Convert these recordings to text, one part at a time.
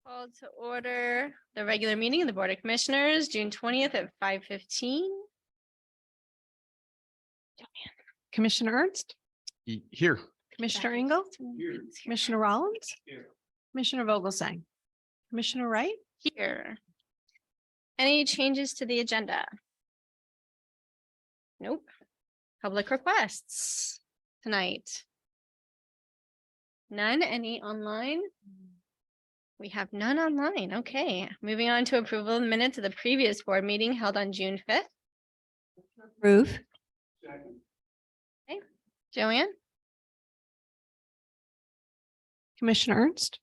Call to order the regular meeting of the Board of Commissioners, June 20th at 5:15. Commissioner Ernst, Here. Commissioner Engel, Commissioner Rollins, Commissioner Vogelsang, Commissioner Wright. Here. Any changes to the agenda? Nope. Public requests tonight. None. Any online? We have none online. Okay, moving on to approval of the minutes of the previous board meeting held on June 5th. Approve. Okay, Joanne, Commissioner Ernst.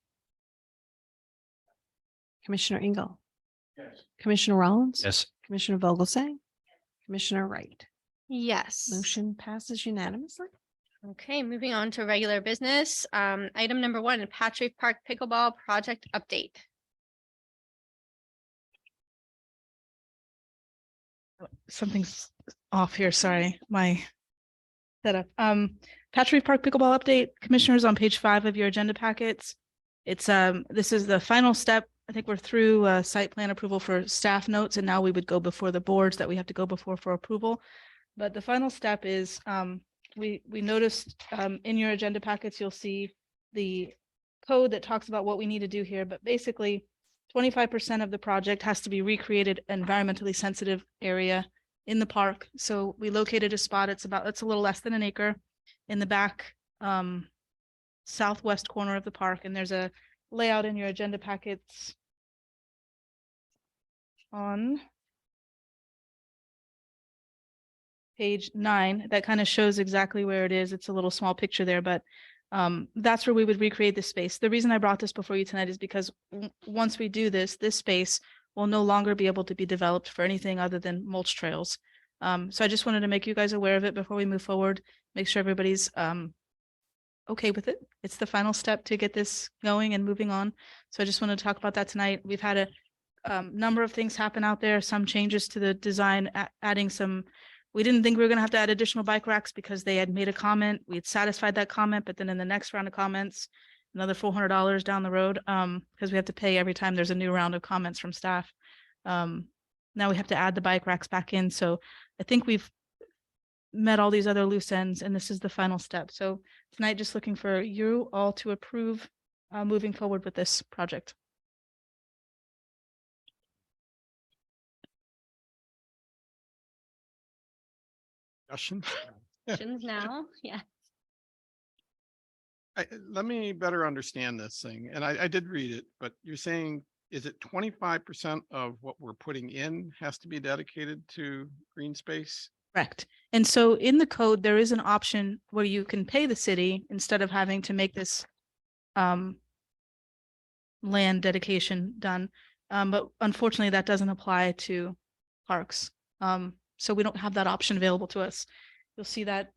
Commissioner Engel. Yes. Commissioner Rollins. Yes. Commissioner Vogelsang. Commissioner Wright. yes. Motion passes unanimously. Okay, moving on to regular business. Item number 1, Patrick Park Pickleball Project Update. Something's off here. Sorry, my setup. Patchogue Park pickleball update. Commissioners, on page 5 of your agenda packets. It's this is the final step. I think we're through site plan approval for staff notes, and now we would go before the boards that we have to go before for approval. But the final step is we noticed in your agenda packets, you'll see the code that talks about what we need to do here. But basically, 25% of the project has to be recreated environmentally sensitive area in the park. So we located a spot. It's a little less than an acre in the back southwest corner of the park. And there's a layout in your agenda packets on page 9 that kind of shows exactly where it is. It's a little small picture there, but that's where we would recreate this space. The reason I brought this before you tonight is because once we do this space will no longer be able to be developed for anything other than mulch trails. So I just wanted to make you guys aware of it before we move forward, make sure everybody's okay with it. It's the final step to get this going and moving on. So I just wanted to talk about that tonight. We've had a number of things happen out there, some changes to the design, adding some. We didn't think we were going to have to add additional bike racks because they had made a comment. We had satisfied that comment, but then in the next round of comments, another $400 down the road, because we have to pay every time there's a new round of comments from staff. Now we have to add the bike racks back in. So I think we've met all these other loose ends, and this is the final step. So tonight, just looking for you all to approve moving forward with this project. Discussion. Questions now? Yeah. Let me better understand this thing. And I did read it, but you're saying, is it 25% of what we're putting in has to be dedicated to green space? Correct. And so in the code, there is an option where you can pay the city instead of having to make this land dedication done. But unfortunately, that doesn't apply to parks. So we don't have that option available to us. You'll see that.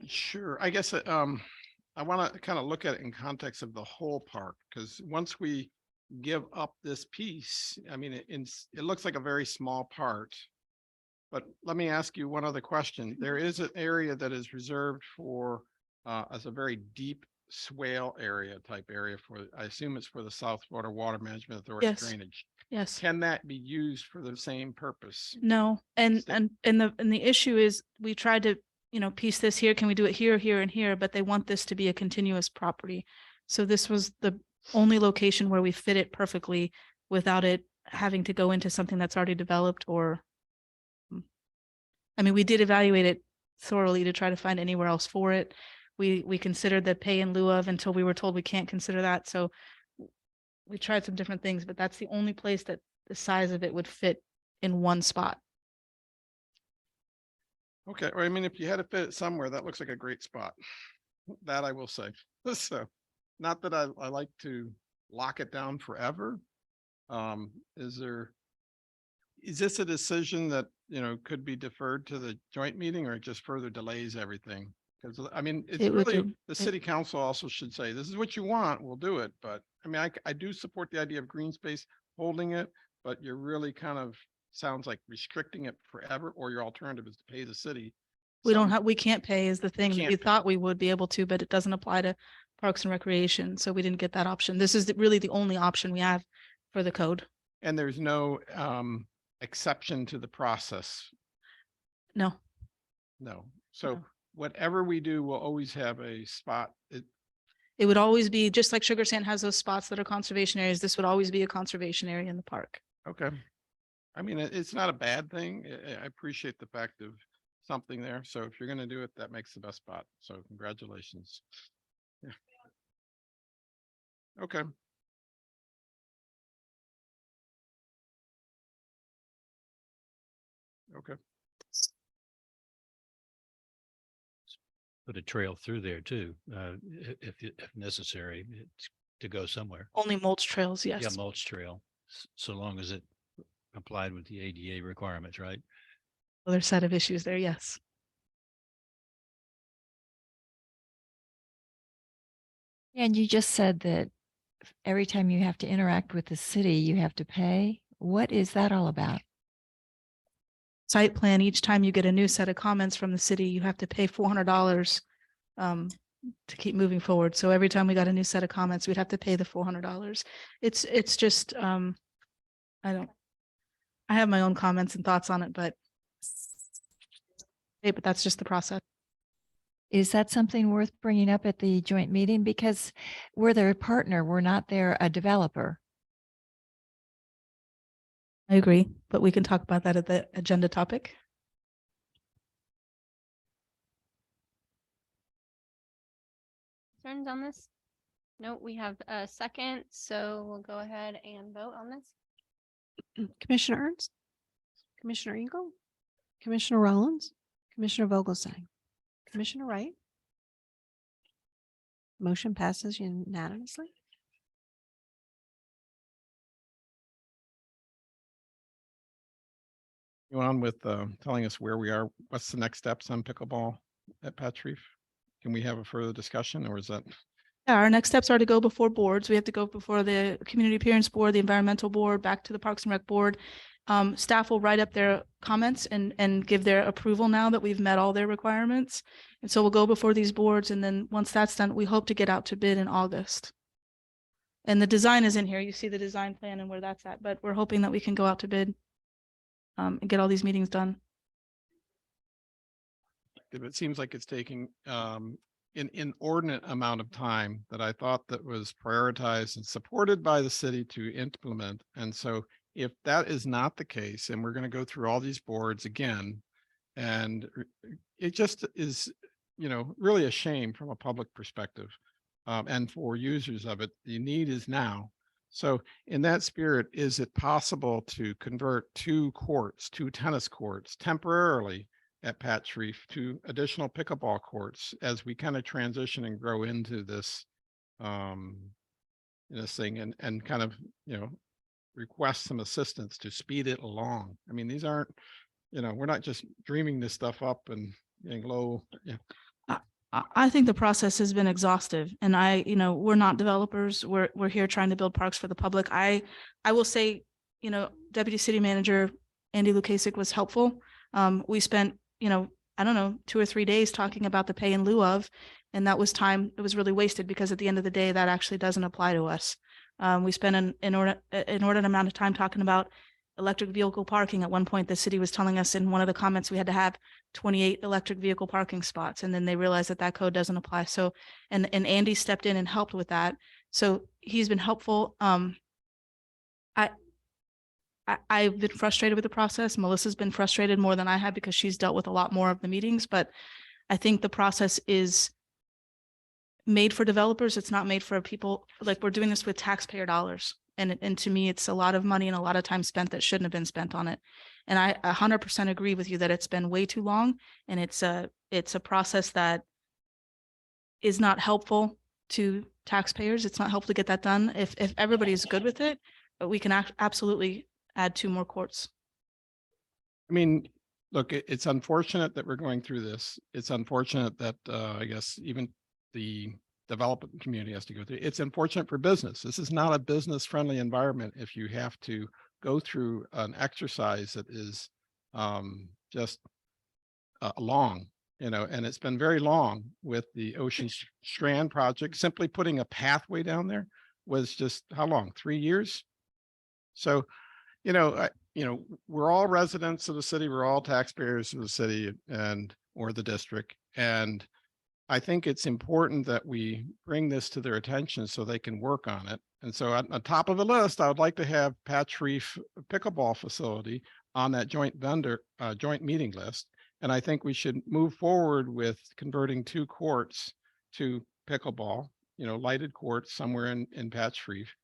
Sure. I guess I want to kind of look at it in context of the whole park, because once we give up this piece, I mean, it looks like a very small part. But let me ask you one other question. There is an area that is reserved for as a very deep swale area type area for, I assume it's for the South Florida Water Management Authority Yes. drainage. Yes. Can that be used for the same purpose? No. And the issue is we tried to, piece this here. Can we do it here, here, and here? But they want this to be a continuous property. So this was the only location where we fit it perfectly without it having to go into something that's already developed or. I mean, we did evaluate it thoroughly to try to find anywhere else for it. We considered the pay in lieu of until we were told we can't consider that. So we tried some different things, but that's the only place that the size of it would fit in one spot. Okay, or I mean, if you had to fit it somewhere, that looks like a great spot. That I will say. So, not that I like to lock it down forever. Is this a decision that, could be deferred to the joint meeting, or it just further delays everything? Because I mean, it's really, the city council also should say, this is what you want, we'll do it. But I mean, I do support the idea of green space holding it, but you're really kind of sounds like restricting it forever, or your alternative is to pay the city. We can't pay is the thing that you thought we would be able to, but it doesn't apply to Parks and Recreation, so we didn't get that option. This is really the only option we have for the code. And there's no exception to the process. No, No. So No. whatever we do, we'll always have a spot. it would always be, just like Sugar Sand has those spots that are conservation areas, this would always be a conservation area in the park. Okay. I mean, it's not a bad thing. I appreciate the fact of something there. So if you're going to do it, that makes the best spot. So congratulations. Yeah. Okay. Okay. Put a trail through there too, if necessary, to go somewhere. Only mulch trails, Yeah, yes. mulch trail, so long as it complied with the ADA requirements, right? Other set of issues there, yes. And you just said that every time you have to interact with the city, you have to pay. What is that all about? Site plan, each time you get a new set of comments from the city, you have to pay $400 to keep moving forward. So every time we got a new set of comments, we'd have to pay the $400. It's just, I have my own comments and thoughts on it, but that's just the process. Is that something worth bringing up at the joint meeting? Because we're their partner, we're not a developer. I agree, but we can talk about that at the agenda topic. Concerns on this? No, we have a second, so we'll go ahead and vote on this. Commissioner Ernst, Commissioner Engel, Commissioner Rollins, Commissioner Vogelsang, Commissioner Wright. Motion passes unanimously. You on with telling us where we are? What's the next steps on pickleball at Patch Reef? Can we have a further discussion, or is that? Yeah, our next steps are to go before boards. We have to go before the Community Appearance Board, the Environmental Board, back to the Parks and Rec Board. Staff will write up their comments and give their approval now that we've met all their requirements. And so we'll go before these boards, and then once that's done, we hope to get out to bid in August. And the design is in here. You see the design plan and where that's at, but we're hoping that we can go out to bid and get all these meetings done. If it seems like it's taking an inordinate amount of time that I thought that was prioritized and supported by the city to implement. And so if that is not the case, and we're going to go through all these boards again, and it just is, really a shame from a public perspective. And for users of it, the need is now. So in that spirit, is it possible to convert two tennis courts temporarily at Patch Reef to additional pickleball courts as we kind of transition and grow into this, this thing, and kind of, request some assistance to speed it along? I mean, these aren't, we're not just dreaming this stuff up and getting low. Yeah. I think the process has been exhaustive, and we're not developers. We're here trying to build parks for the public. I will say, Deputy City Manager Andy Lukasik was helpful. We spent, I don't know, 2 or 3 days talking about the pay in lieu of, and that was time. It was really wasted because at the end of the day, that actually doesn't apply to us. We spent an inordinate amount of time talking about electric vehicle parking. At one point, the city was telling us in one of the comments we had to have 28 electric vehicle parking spots, and then they realized that code doesn't apply. So, and Andy stepped in and helped with that. So he's been helpful. I've been frustrated with the process. Melissa's been frustrated more than I have because she's dealt with a lot more of the meetings, but I think the process is made for developers. It's not made for people. Like, we're doing this with taxpayer dollars. And to me, it's a lot of money and a lot of time spent that shouldn't have been spent on it. And I 100% agree with you that it's been way too long, and it's a process that is not helpful to taxpayers. It's not helpful to get that done. If everybody is good with it, but we can absolutely add 2 more courts. I mean, look, it's unfortunate that we're going through this. It's unfortunate that I guess even the development community has to go through. It's unfortunate for business. This is not a business friendly environment if you have to go through an exercise that is just long. you know, and it's been very long with the Ocean Strand project. Simply putting a pathway down there was just how long? 3 years? So, we're all residents of the city. We're all taxpayers of the city or the district. And I think it's important that we bring this to their attention so they can work on it. And so on top of the list, I would like to have Patch Reef pickleball facility on that joint meeting list. And I think we should move forward with converting 2 courts to pickleball, lighted courts somewhere in Patch Reef.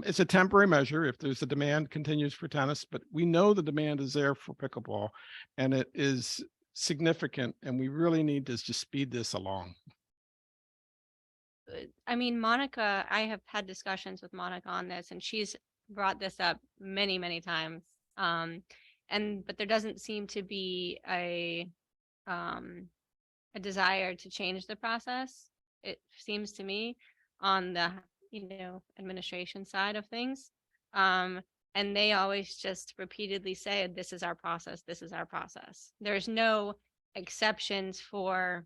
It's a temporary measure if there's a demand continues for tennis, but we know the demand is there for pickleball, and it is significant, and we really need to just speed this along. I mean, Monica, I have had discussions with Monica on this, and she's brought this up many, many times. But there doesn't seem to be a desire to change the process. It seems to me on the administration side of things. And they always just repeatedly say, this is our process. This is our process. There's no exceptions for,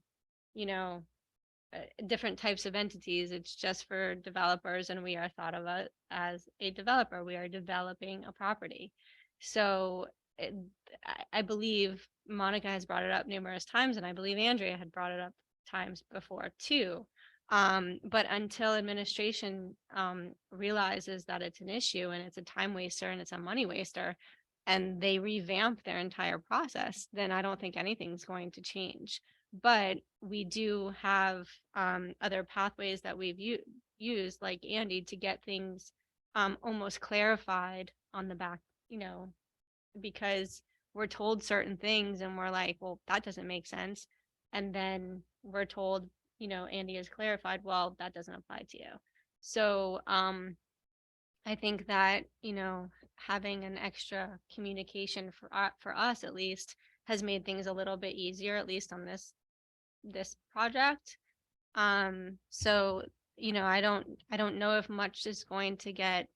different types of entities. It's just for developers, and we are thought of as a developer. We are developing a property. So I believe Monica has brought it up numerous times, and I believe Andrea had brought it up times before too. But until administration realizes that it's an issue and it's a time waster and it's a money waster, and they revamp their entire process, then I don't think anything's going to change. But we do have other pathways that we've used, like Andy, to get things almost clarified on the back, because we're told certain things and we're like, well, that doesn't make sense. And then we're told, Andy has clarified, well, that doesn't apply to you. So I think that, having an extra communication for us at least has made things a little bit easier, at least on this project. So, I don't know if much is going to get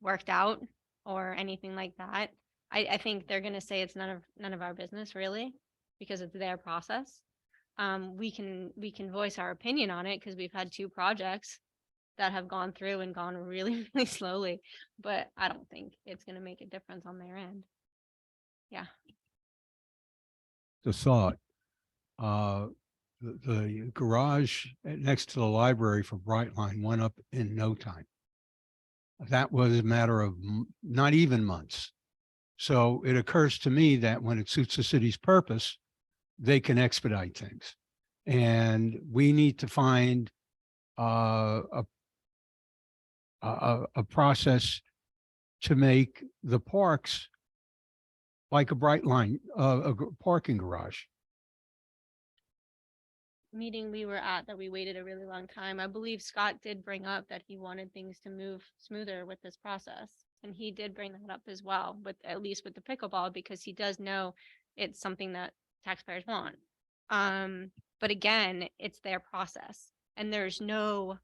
worked out or anything like that. I think they're going to say it's none of our business really, because it's their process. We can voice our opinion on it because we've had 2 projects that have gone through and gone really, really slowly, but I don't think it's going to make a difference on their end. Yeah. The thought, the garage next to the library for Brightline went up in no time. That was a matter of not even months. So it occurs to me that when it suits the city's purpose, they can expedite things. And we need to find a process to make the parks like a Brightline, a parking garage. Meeting we were at that we waited a really long time. I believe Scott did bring up that he wanted things to move smoother with this process. And he did bring that up as well, at least with the pickleball, because he does know it's something that taxpayers want. But again, it's their process, and there's no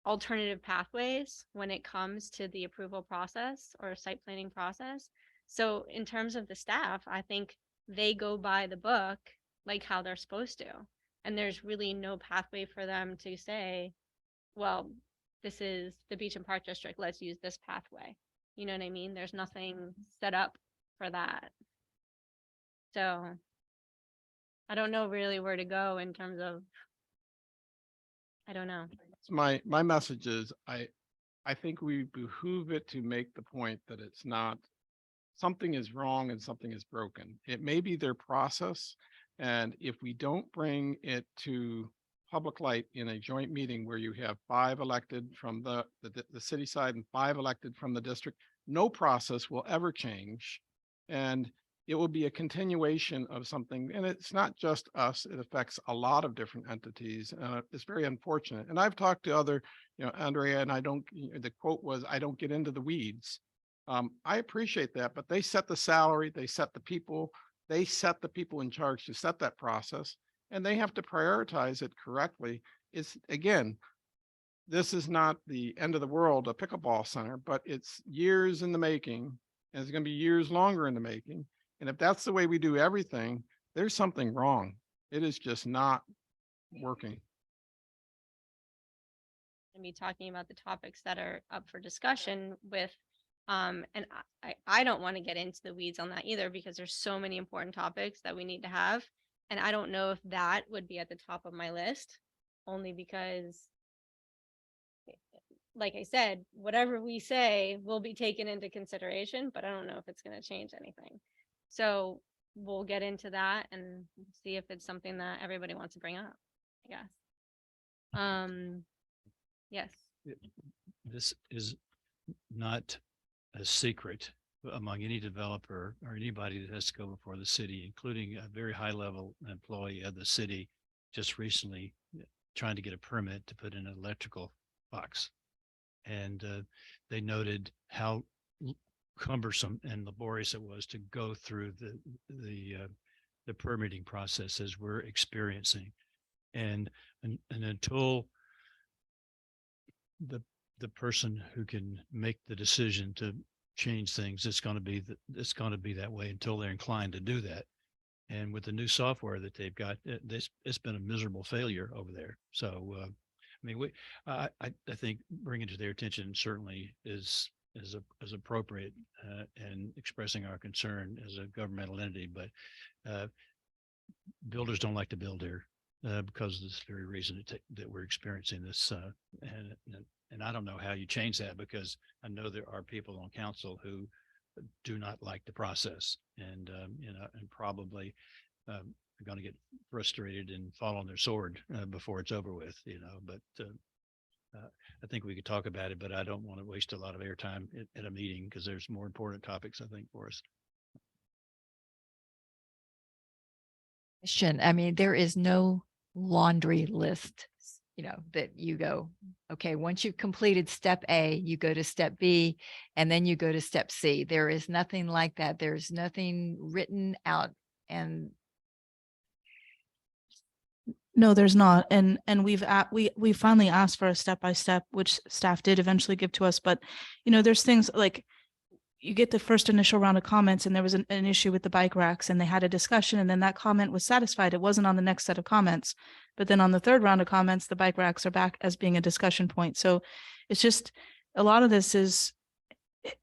alternative pathways when it comes to the approval process or site planning process. So in terms of the staff, I think they go by the book like how they're supposed to. And there's really no pathway for them to say, well, this is the Beach and Park District, let's use this pathway. You know what I mean? There's nothing set up for that. So I don't know really where to go in terms of, I don't know. My message is I think we behoove it to make the point that it's not, something is wrong and something is broken. It may be their process. And if we don't bring it to public light in a joint meeting where you have 5 elected from the city side and 5 elected from the district, no process will ever change. And it will be a continuation of something. And it's not just us, it affects a lot of different entities. It's very unfortunate. And I've talked to other, Andrea, and the quote was, I don't get into the weeds. I appreciate that, but they set the salary, they set the people in charge to set that process, and they have to prioritize it correctly. It's, again, this is not the end of the world, a pickleball center, but it's years in the making, and it's going to be years longer in the making. And if that's the way we do everything, there's something wrong. It is just not working. And be talking about the topics that are up for discussion with, and I don't want to get into the weeds on that either, because there's so many important topics that we need to have. And I don't know if that would be at the top of my list, only because, like I said, whatever we say will be taken into consideration, but I don't know if it's going to change anything. So we'll get into that and see if it's something that everybody wants to bring up, I guess. Yes. This is not a secret among any developer or anybody that has to go before the city, including a very high level employee of the city just recently trying to get a permit to put in an electrical box. And they noted how cumbersome and laborious it was to go through the permitting process as we're experiencing. And until the person who can make the decision to change things, it's going to be that way until they're inclined to do that. And with the new software that they've got, it's been a miserable failure over there. So, I mean, I think bringing it to their attention certainly is appropriate, and expressing our concern as a governmental entity, but builders don't like to build here. Because of this very reason that we're experiencing this, and I don't know how you change that, because I know there are people on council who do not like the process, and and probably are going to get frustrated and fall on their sword before it's over with, But I think we could talk about it, but I don't want to waste a lot of airtime at a meeting, because there's more important topics, I think, for us. I mean, there is no laundry list, that you go, okay, once you've completed step A, you go to step B, and then you go to step C. There is nothing like that. There's nothing written out. And No, there's not. And we finally asked for a step-by-step, which staff did eventually give to us. But, there's things like, you get the first initial round of comments, and there was an issue with the bike racks, and they had a discussion, and then that comment was satisfied. It wasn't on the next set of comments. But then on the third round of comments, the bike racks are back as being a discussion point. So it's just, a lot of this is,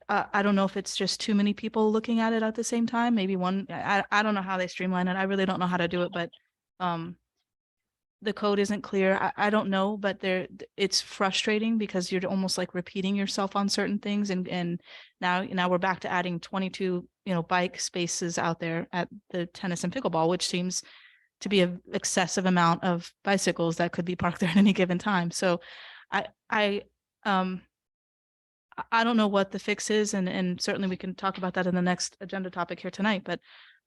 I don't know if it's just too many people looking at it at the same time. Maybe one, I don't know how they streamline it. I really don't know how to do it, but the code isn't clear. I don't know, but it's frustrating, because you're almost like repeating yourself on certain things. And now we're back to adding 22, bike spaces out there at the tennis and pickleball, which seems to be an excessive amount of bicycles that could be parked there at any given time. So I don't know what the fix is. And certainly we can talk about that in the next agenda topic here tonight, but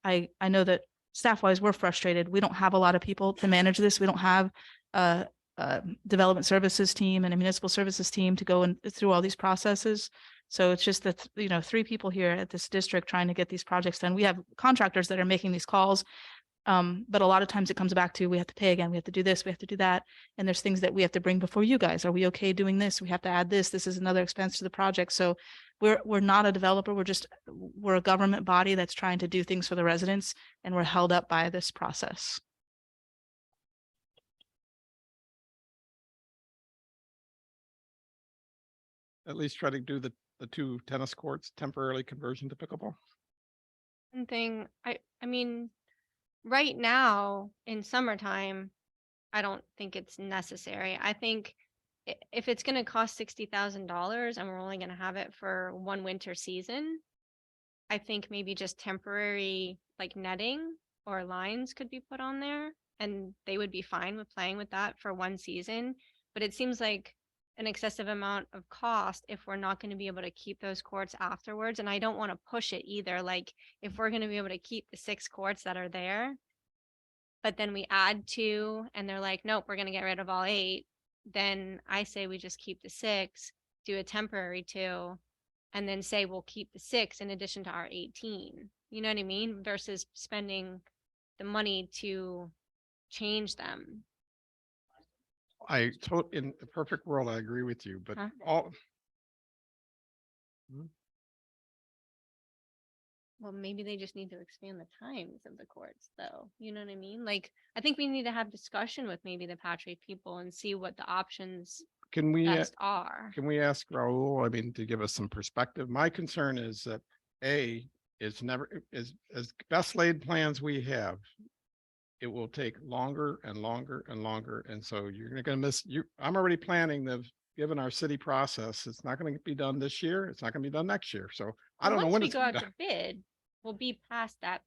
I know that staff-wise, we're frustrated. We don't have a lot of people to manage this. We don't have a development services team and a municipal services team to go through all these processes. So it's just that, 3 people here at this district trying to get these projects done. We have contractors that are making these calls. But a lot of times it comes back to, we have to pay again, we have to do this, we have to do that. And there's things that we have to bring before you guys. Are we okay doing this? We have to add this. This is another expense to the project. So we're not a developer. We're a government body that's trying to do things for the residents, and we're held up by this process. At least try to do the 2 tennis courts temporarily conversion to pickleball. One thing, I mean, right now in summertime, I don't think it's necessary. I think if it's going to cost $60,000 and we're only going to have it for one winter season, I think maybe just temporary like netting or lines could be put on there, and they would be fine with playing with that for one season. But it seems like an excessive amount of cost if we're not going to be able to keep those courts afterwards. And I don't want to push it either. Like, if we're going to be able to keep the 6 courts that are there, but then we add 2 and they're like, nope, we're going to get rid of all 8. Then I say we just keep the 6, do a temporary 2, and then say we'll keep the 6 in addition to our 18. You know what I mean? Versus spending the money to change them. In the perfect world, I agree with you, but Huh? Well, maybe they just need to expand the times of the courts though. You know what I mean? Like, I think we need to have discussion with maybe the Patrick people and see what the options Can we, best are. can we ask Raul, I mean, to give us some perspective? My concern is that is never, is as best laid plans we have, it will take longer and longer and longer. And so you're gonna miss you. I'm already planning given our city process, it's not gonna be done this year. It's not gonna be done next year. So I don't know Once when we it's go gonna out be to done. bid, we'll be past that.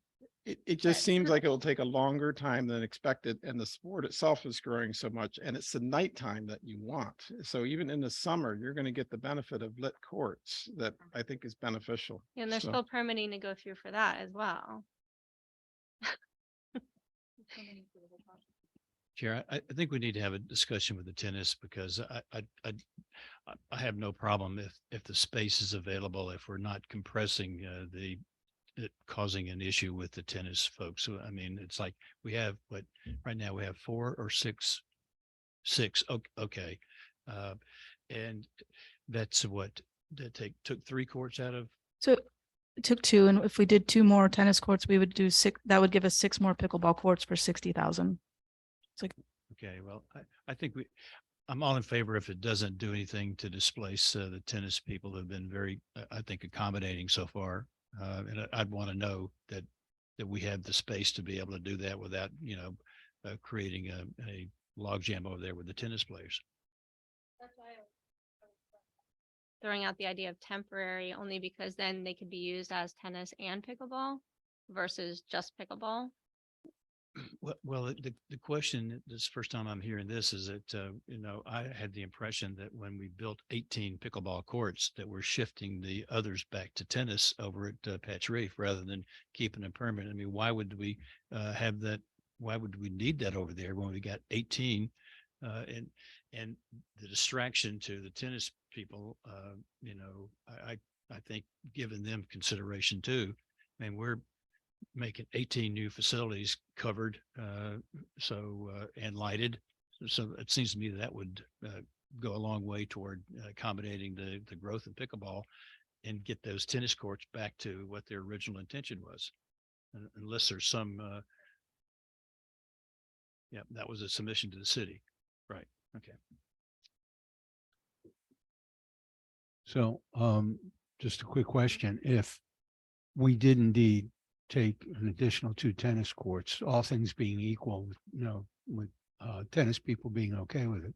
It just seems like it'll critical. take a longer time than expected, and the sport itself is growing so much, and it's the nighttime that you want. So even in the summer, you're gonna get the benefit of lit courts that I think is beneficial. And there's So- still permitting to go through for that as well. Chair, I think we need to have a discussion with the tennis because I have no problem if the space is available, if we're not compressing it causing an issue with the tennis folks. So, I mean, it's like we have, what, right now we have 4 or 6, okay. And that's what, took 3 courts out of, So it took 2, and if we did 2 more tennis courts, we would do 6, that would give us 6 more pickleball courts for 60,000. okay, well, I think I'm all in favor if it doesn't do anything to displace the tennis people have been very, I think, accommodating so far. And I'd want to know that we have the space to be able to do that without, creating a logjam over there with the tennis players. Throwing out the idea of temporary only because then they could be used as tennis and pickleball versus just pickleball. Well, the question, this is the first time I'm hearing this, is that, I had the impression that when we built 18 pickleball courts, that we're shifting the others back to tennis over at Patch Reef rather than keeping them permanent. I mean, why would we have that? Why would we need that over there when we got 18? And the distraction to the tennis people, I think giving them consideration too. I mean, we're making 18 new facilities covered, and lighted. So it seems to me that would go a long way toward accommodating the growth of pickleball and get those tennis courts back to what their original intention was. Unless there's some, that was a submission to the city. Right. Okay. So, just a quick question. If we did indeed take an additional 2 tennis courts, all things being equal, with tennis people being okay with it.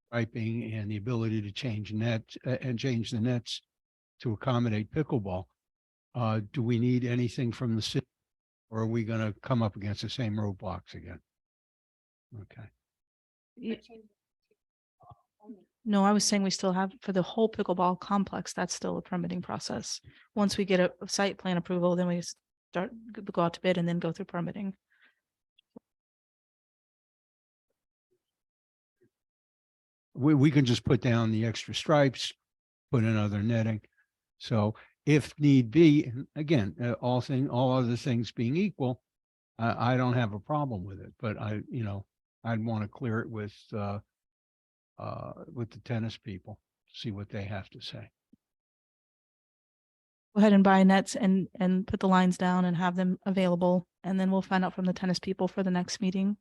Striping and the ability to change nets and change the nets to accommodate pickleball. Do we need anything from the city, or are we going to come up against the same roadblocks again? Okay. No, I was saying we still have for the whole pickleball complex, that's still a permitting process. Once we get a site plan approval, then we go out to bid and then go through permitting. We can just put down the extra stripes, put in other netting. So if need be, and again, all other things being equal, I don't have a problem with it, but I'd want to clear it with the tennis people, see what they have to say. Go ahead and buy nets and put the lines down and have them available, and then we'll find out from the tennis people for the next meeting.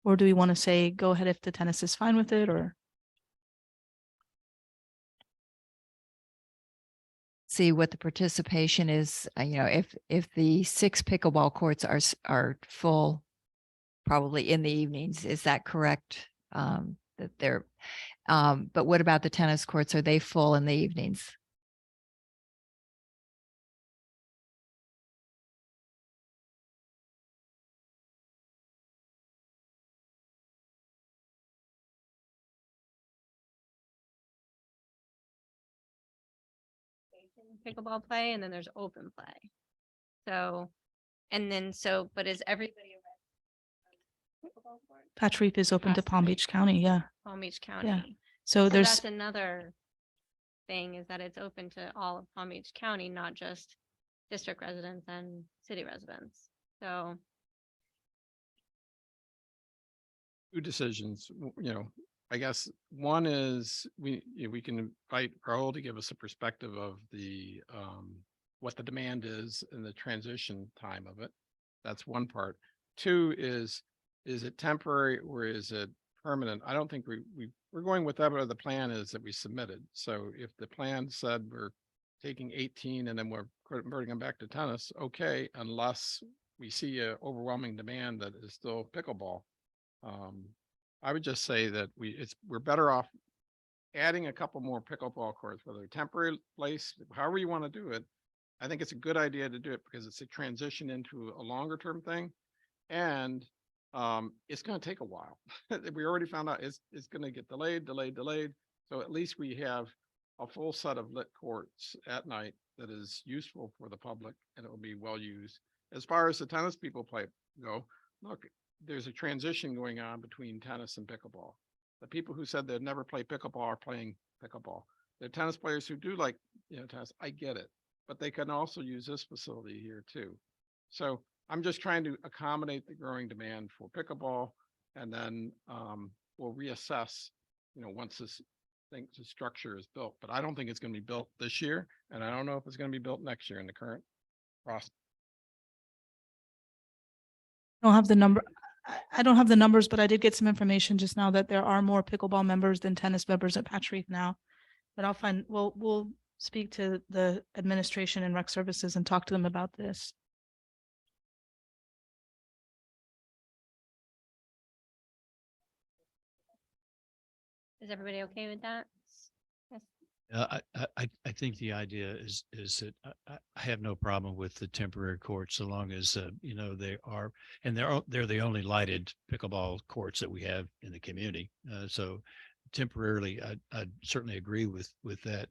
Or do we want to say, go ahead if the tennis is fine with it, or? See what the participation is, if the 6 pickleball courts are full, probably in the evenings, is that correct? That they're, but what about the tennis courts? Are they full in the evenings? Pickleball play and then there's open play. So, but is everybody a pickleball court? Patch Reef is open to Has to Palm be. Beach County, yeah. Palm Beach County. So So there's, that's another thing, is that it's open to all of Palm Beach County, not just district residents and city residents. So 2 decisions, I guess one is we can invite Raul to give us a perspective of the what the demand is and the transition time of it. That's one part. Two is it temporary or is it permanent? I don't think we're going with whatever the plan is that we submitted. So if the plan said we're taking 18 and then we're converting them back to tennis, okay, unless we see a overwhelming demand that is still pickleball. I would just say that we're better off adding a couple more pickleball courts, whether they're temporary place, however you want to do it. I think it's a good idea to do it because it's a transition into a longer term thing. And it's going to take a while. We already found out it's going to get delayed. So at least we have a full set of lit courts at night that is useful for the public and it will be well used. As far as the tennis people go, look, there's a transition going on between tennis and pickleball. The people who said they'd never play pickleball are playing pickleball. The tennis players who do like, tennis, I get it, but they can also use this facility here too. So I'm just trying to accommodate the growing demand for pickleball, and then we'll reassess, once the structure is built. But I don't think it's going to be built this year, and I don't know if it's going to be built next year in the current process. I don't have the number. I don't have the numbers, but I did get some information just now that there are more pickleball members than tennis members at Patch Reef now. But we'll speak to the administration and rec services and talk to them about this. Is everybody okay with that? Yes. I think the idea is that I have no problem with the temporary courts so long as, they are, and they're the only lighted pickleball courts that we have in the community. So temporarily, I certainly agree with that.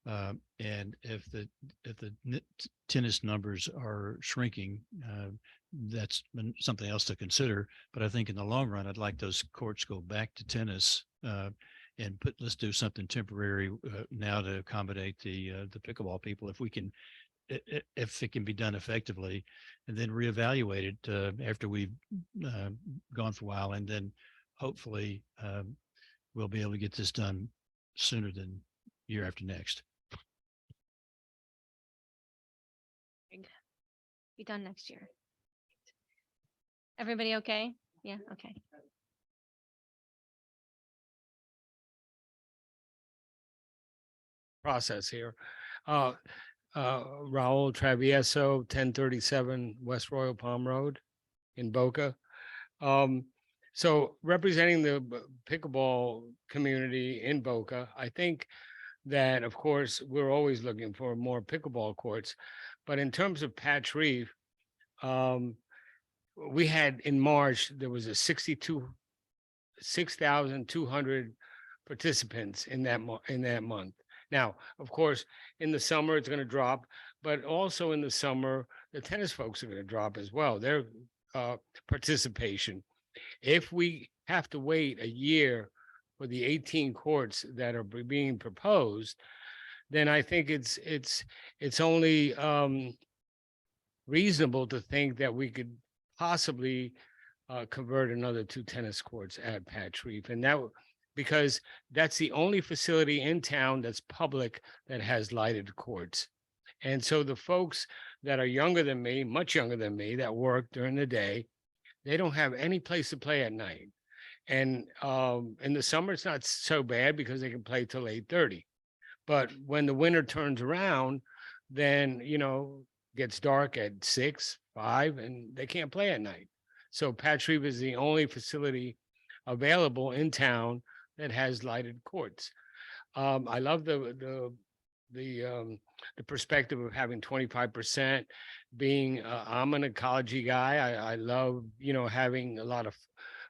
And if the tennis numbers are shrinking, that's something else to consider. But I think in the long run, I'd like those courts go back to tennis, and let's do something temporary now to accommodate the pickleball people if we can, if it can be done effectively, and then reevaluate it after we've gone for a while, and then hopefully we'll be able to get this done sooner than year after next. Be done next year. Everybody okay? Yeah, okay. Process here. Raul Travieso, 1037 West Royal Palm Road in Boca. So representing the pickleball community in Boca, I think that, of course, we're always looking for more pickleball courts. But in terms of Patch Reef, we had in March, there was a 6,200 participants in that month. Now, of course, in the summer, it's going to drop, but also in the summer, the tennis folks are going to drop as well, their participation. If we have to wait a year for the 18 courts that are being proposed, then I think it's only reasonable to think that we could possibly convert another 2 tennis courts at Patch Reef. And that because that's the only facility in town that's public that has lighted courts. And so the folks that are younger than me, much younger than me, that work during the day, they don't have any place to play at night. And in the summer, it's not so bad because they can play till 8:30. But when the winter turns around, then, gets dark at 6, 5, and they can't play at night. So Patch Reef is the only facility available in town that has lighted courts. I love the perspective of having 25% being, I'm an ecology guy. I love, having a lot of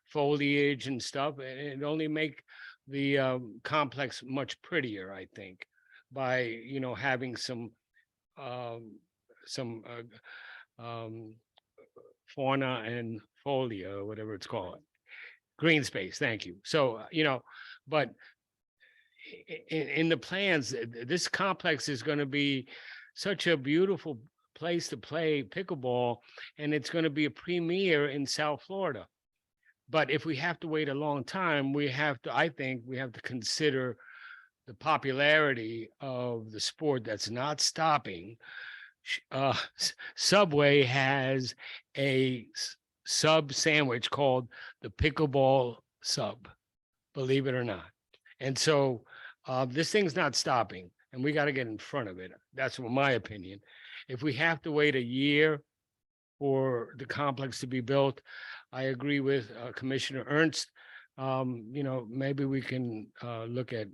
foliage and stuff, and it only make the complex much prettier, I think, by, having some fauna and folia, or whatever it's called. Green space, thank you. So, but in the plans, this complex is going to be such a beautiful place to play pickleball, and it's going to be a premier in South Florida. But if we have to wait a long time, I think we have to consider the popularity of the sport that's not stopping Subway has a sub sandwich called the pickleball sub, believe it or not. And so this thing's not stopping and we got to get in front of it. That's my opinion. If we have to wait a year for the complex to be built, I agree with Commissioner Ernst. Maybe we can look at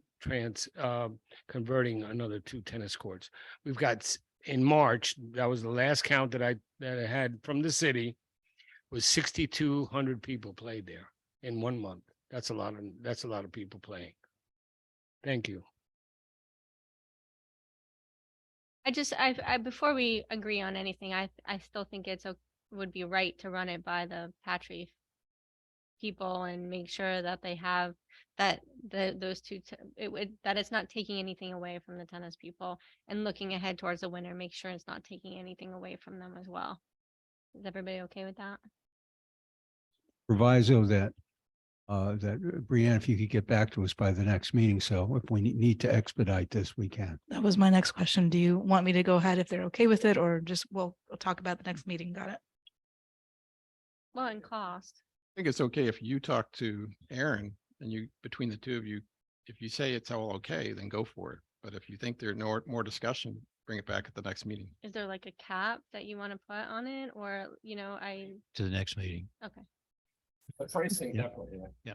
converting another 2 tennis courts. We've got in March, that was the last count that I had from the city, was 6,200 people played there in 1 month. That's a lot of people playing. Thank you. Before we agree on anything, I still think would be right to run it by the Patry people and make sure that they have that those two, that it's not taking anything away from the tennis people, and looking ahead towards the winter, make sure it's not taking anything away from them as well. Is everybody okay with that? Proviso that, Brianna, if you could get back to us by the next meeting. So if we need to expedite this, we can. That was my next question. Do you want me to go ahead if they're okay with it, or just we'll talk about the next meeting? Got it. Well, and cost. I think it's okay if you talk to Aaron and you, between the two of you, if you say it's all okay, then go for it. But if you think there's more discussion, bring it back at the next meeting. Is there like a cap that you want to put on it, or To the next meeting. okay. The pricing, Yeah. definitely. Yeah.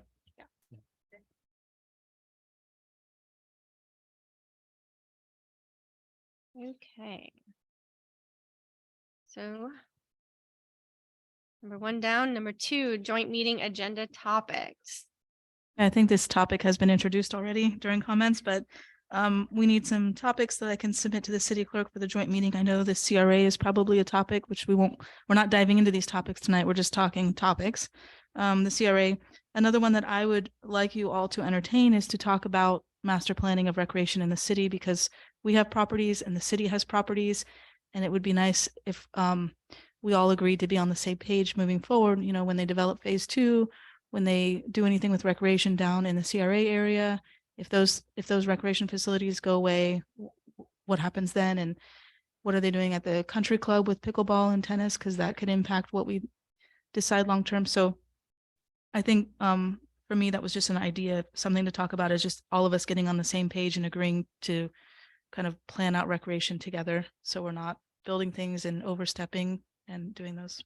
Okay. So number 1 down, number 2, joint meeting agenda topics. I think this topic has been introduced already during comments, but we need some topics that I can submit to the city clerk for the joint meeting. I know the CRA is probably a topic, which we're not diving into these topics tonight. We're just talking topics. The CRA, another one that I would like you all to entertain is to talk about master planning of recreation in the city, because we have properties and the city has properties. And it would be nice if we all agreed to be on the same page moving forward, when they develop phase 2, when they do anything with recreation down in the CRA area, if those recreation facilities go away, what happens then? And what are they doing at the country club with pickleball and tennis? Because that could impact what we decide long-term. So I think for me, that was just an idea, something to talk about, is just all of us getting on the same page and agreeing to kind of plan out recreation together. So we're not building things and overstepping and doing those.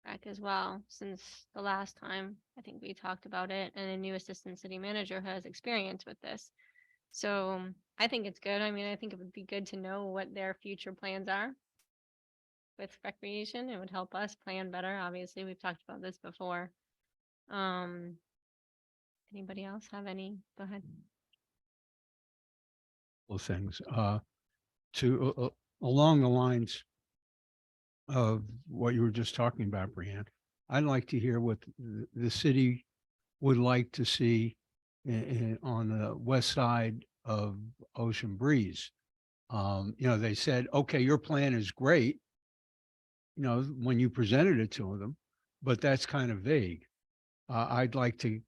Back as well, since the last time I think we talked about it, and a new assistant city manager has experience with this. So I think it's good. I mean, I think it would be good to know what their future plans are with recreation. It would help us plan better. Obviously, we've talked about this before. Anybody else have any? Go ahead. Things along the lines of what you were just talking about, Brianne. I'd like to hear what the city would like to see on the west side of Ocean Breeze. They said, okay, your plan is great, when you presented it to them, but that's kind of vague. I'd like to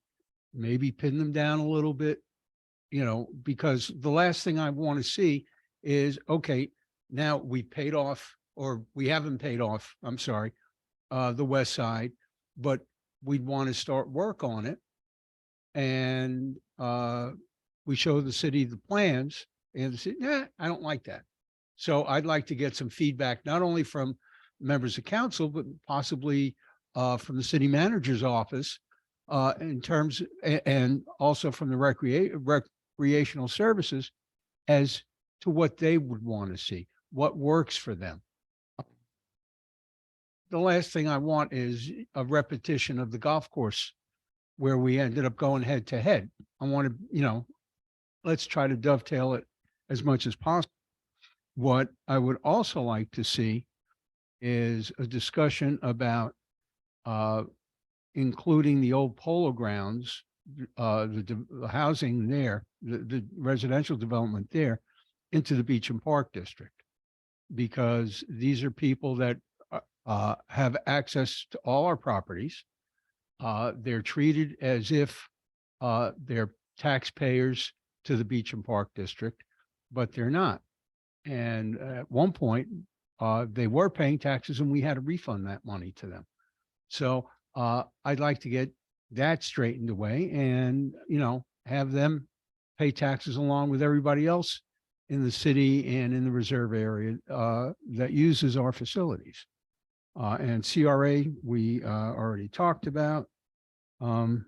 maybe pin them down a little bit, because the last thing I want to see is, okay, now we paid off, or we haven't paid off, I'm sorry, the west side, but we'd want to start work on it. And we show the city the plans, and the city, I don't like that. So I'd like to get some feedback, not only from members of council, but possibly from the city manager's office in terms, and also from the recreational services, as to what they would want to see, what works for them. The last thing I want is a repetition of the golf course where we ended up going head to head. I want to, let's try to dovetail it as much as possible. What I would also like to see is a discussion about including the old polo grounds, the housing there, the residential development there, into the Beach and Park District, because these are people that have access to all our properties. They're treated as if they're taxpayers to the Beach and Park District, but they're not. And at one point, they were paying taxes and we had to refund that money to them. So I'd like to get that straightened away and, have them pay taxes along with everybody else in the city and in the reserve area that uses our facilities. And CRA, we already talked about. And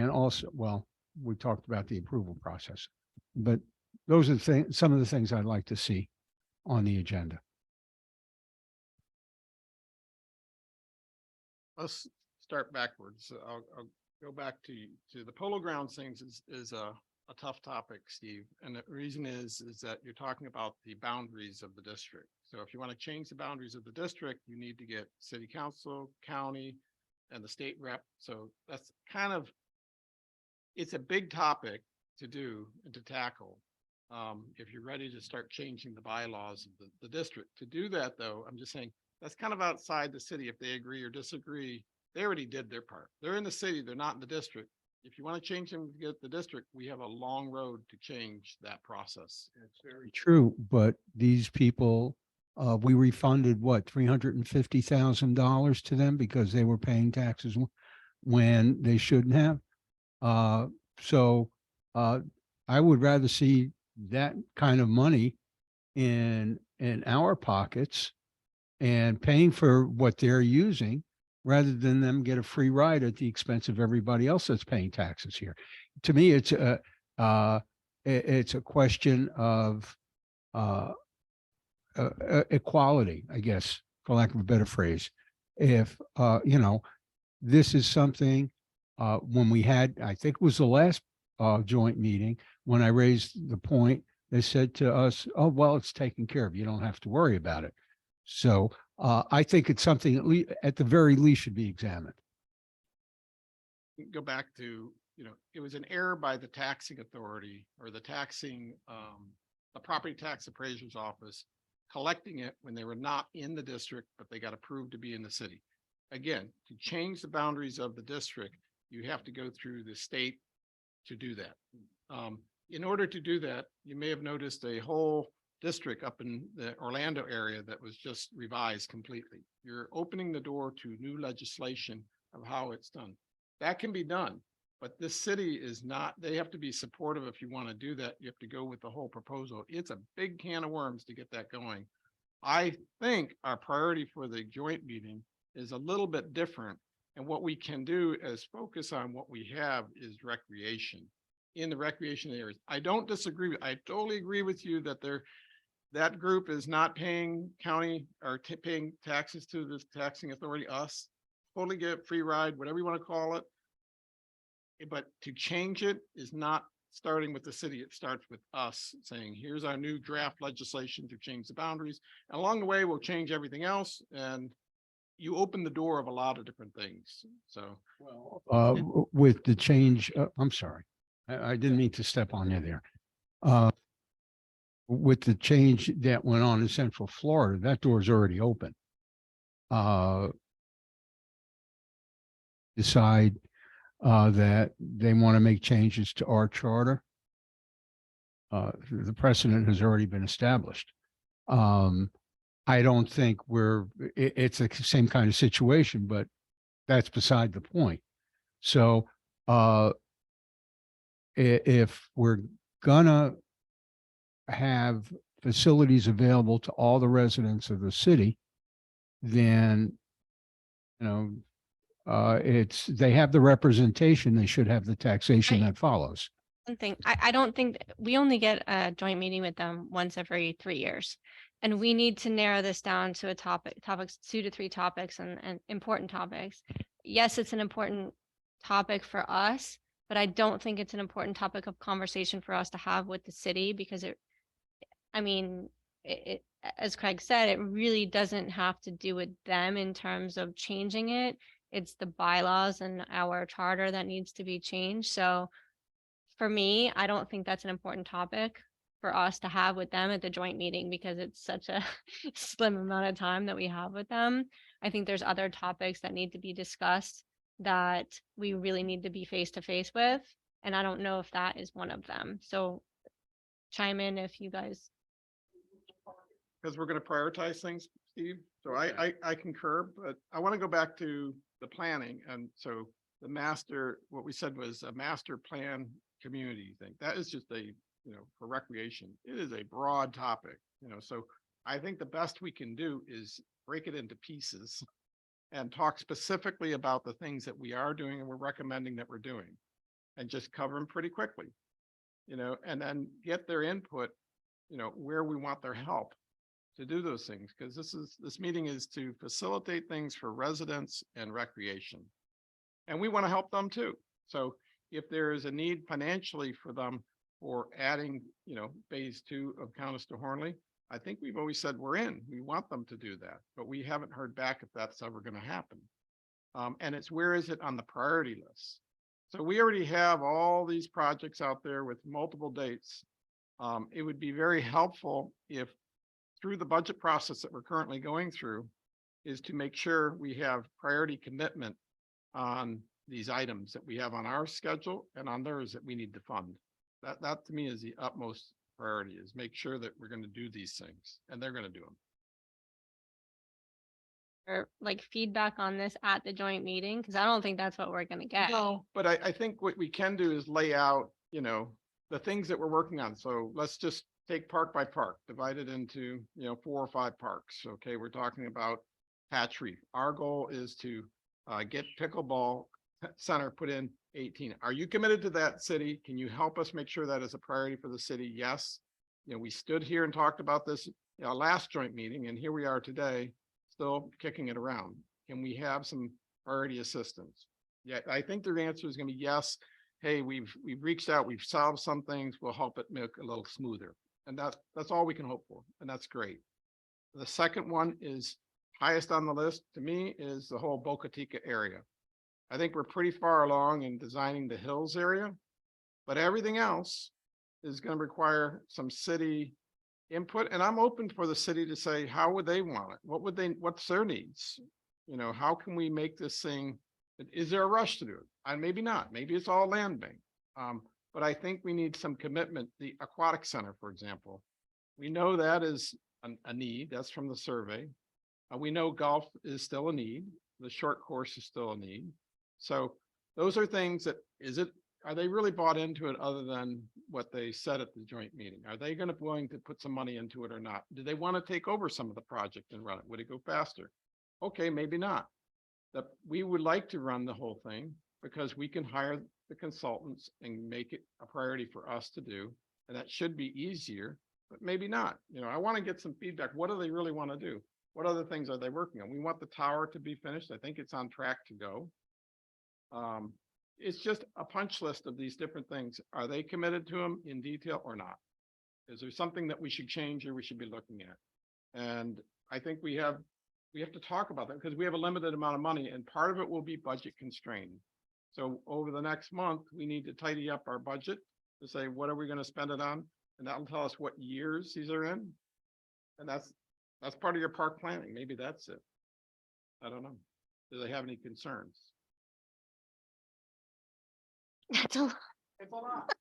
also, well, we talked about the approval process, but those are the things, some of the things I'd like to see on the agenda. Let's start backwards. I'll go back to the Polo Grounds things is a tough topic, Steve. And the reason is that you're talking about the boundaries of the district. So if you want to change the boundaries of the district, you need to get city council, county, and the state rep. So that's kind of, it's a big topic to do and to tackle. If you're ready to start changing the bylaws of the district. To do that, though, I'm just saying, that's kind of outside the city. If they agree or disagree, they already did their part. They're in the city, they're not in the district. If you want to change them to get the district, we have a long road to change that process. It's very true, but these people, we refunded what, $350,000 to them because they were paying taxes when they shouldn't have. So I would rather see that kind of money in our pockets and paying for what they're using rather than them get a free ride at the expense of everybody else that's paying taxes here. To me, it's a question of equality, I guess, for lack of a better phrase. If, this is something, when we had, I think it was the last joint meeting, when I raised the point, they said to us, oh, well, it's taken care of. You don't have to worry about it. So I think it's something at the very least should be examined. Go back to, it was an error by the taxing authority or the taxing, the property tax appraiser's office, collecting it when they were not in the district, but they got approved to be in the city. Again, to change the boundaries of the district, you have to go through the state to do that. In order to do that, you may have noticed a whole district up in the Orlando area that was just revised completely. You're opening the door to new legislation of how it's done. That can be done, but this city is not, they have to be supportive. If you want to do that, you have to go with the whole proposal. It's a big can of worms to get that going. I think our priority for the joint meeting is a little bit different. And what we can do is focus on what we have is recreation in the recreation areas. I don't disagree. I totally agree with you that that group is not paying county or paying taxes to this taxing authority, us. Totally get free ride, whatever you want to call it. But to change it is not starting with the city. It starts with us saying, here's our new draft legislation to change the boundaries. And along the way, we'll change everything else. And you open the door of a lot of different things. So, With the change, I'm sorry, I didn't mean to step on you there. With the change that went on in Central Florida, that door is already open. Decide that they want to make changes to our charter. The precedent has already been established. I don't think it's the same kind of situation, but that's beside the point. So if we're gonna have facilities available to all the residents of the city, then, they have the representation, they should have the taxation that follows. One thing, I don't think we only get a joint meeting with them once every 3 years. And we need to narrow this down to topics, 2 to 3 topics and important topics. Yes, it's an important topic for us, but I don't think it's an important topic of conversation for us to have with the city because as Craig said, it really doesn't have to do with them in terms of changing it. It's the bylaws and our charter that needs to be changed. So for me, I don't think that's an important topic for us to have with them at the joint meeting because it's such a slim amount of time that we have with them. I think there's other topics that need to be discussed that we really need to be face to face with. And I don't know if that is one of them. So chime in if you guys because we're going to prioritize things, Steve. So I concur, but I want to go back to the planning. And so the master, what we said was a master plan community thing. That is just a, for recreation, it is a broad topic, so I think the best we can do is break it into pieces and talk specifically about the things that we are doing and we're recommending that we're doing and just cover them pretty quickly, and then get their input, where we want their help to do those things. Because this meeting is to facilitate things for residents and recreation. And we want to help them too. So if there is a need financially for them for adding, phase 2 of Countess to Hornley, I think we've always said we're in. We want them to do that, but we haven't heard back if that's ever going to happen. And it's where is it on the priority list? So we already have all these projects out there with multiple dates. It would be very helpful if through the budget process that we're currently going through is to make sure we have priority commitment on these items that we have on our schedule and on theirs that we need to fund. That to me is the utmost priority, is make sure that we're going to do these things and they're going to do them. Or like feedback on this at the joint meeting, because I don't think that's what we're gonna get. No, but I think what we can do is lay out, the things that we're working on. So let's just take park by park, divide it into, 4 or 5 parks. Okay, we're talking about Patch Reef. Our goal is to get pickleball center put in 18. Are you committed to that, city? Can you help us make sure that is a priority for the city? Yes. We stood here and talked about this last joint meeting, and here we are today, still kicking it around. Can we have some priority assistance? Yeah, I think their answer is going to be yes. Hey, we've reached out, we've solved some things, we'll help it make a little smoother. And that's all we can hope for. And that's great. The second one is highest on the list to me is the whole Boca Chica area. I think we're pretty far along in designing the hills area, but everything else is going to require some city input. And I'm open for the city to say, how would they want it? What's their needs? How can we make this thing? Is there a rush to do it? And maybe not, maybe it's all land bank. But I think we need some commitment. The aquatic center, for example, we know that is a need. That's from the survey. We know golf is still a need. The short course is still a need. So those are things that, are they really bought into it other than what they said at the joint meeting? Are they willing to put some money into it or not? Do they want to take over some of the project and run it? Would it go faster? Okay, maybe not. That we would like to run the whole thing because we can hire the consultants and make it a priority for us to do. And that should be easier, but maybe not. I want to get some feedback. What do they really want to do? What other things are they working on? We want the tower to be finished. I think it's on track to go. It's just a punch list of these different things. Are they committed to them in detail or not? Is there something that we should change or we should be looking at? And I think we have to talk about that because we have a limited amount of money and part of it will be budget constrained. So over the next month, we need to tidy up our budget to say, what are we going to spend it on? And that'll tell us what years these are in. And that's part of your park planning. Maybe that's it. I don't know. Do they have any concerns? That's a lot. It's a lot.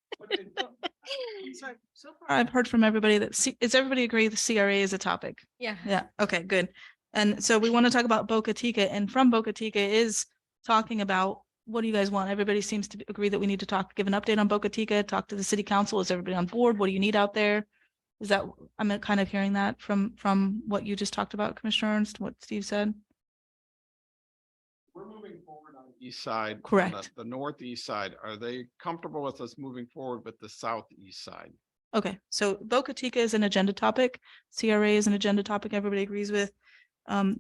So far, I've heard from everybody that does everybody agree the CRA is a topic? Yeah. Yeah, okay, good. And so we want to talk about Boca Chica, and from Boca Chica is talking about, what do you guys want? Everybody seems to agree that we need to give an update on Boca Chica, talk to the city council. Is everybody on board? What do you need out there? Is that, I'm kind of hearing that from what you just talked about, Commissioner Ernst, what Steve said? We're moving forward on the east side. Correct. The northeast side. Are they comfortable with us moving forward with the southeast side? Okay, so Boca Chica is an agenda topic. CRA is an agenda topic everybody agrees with.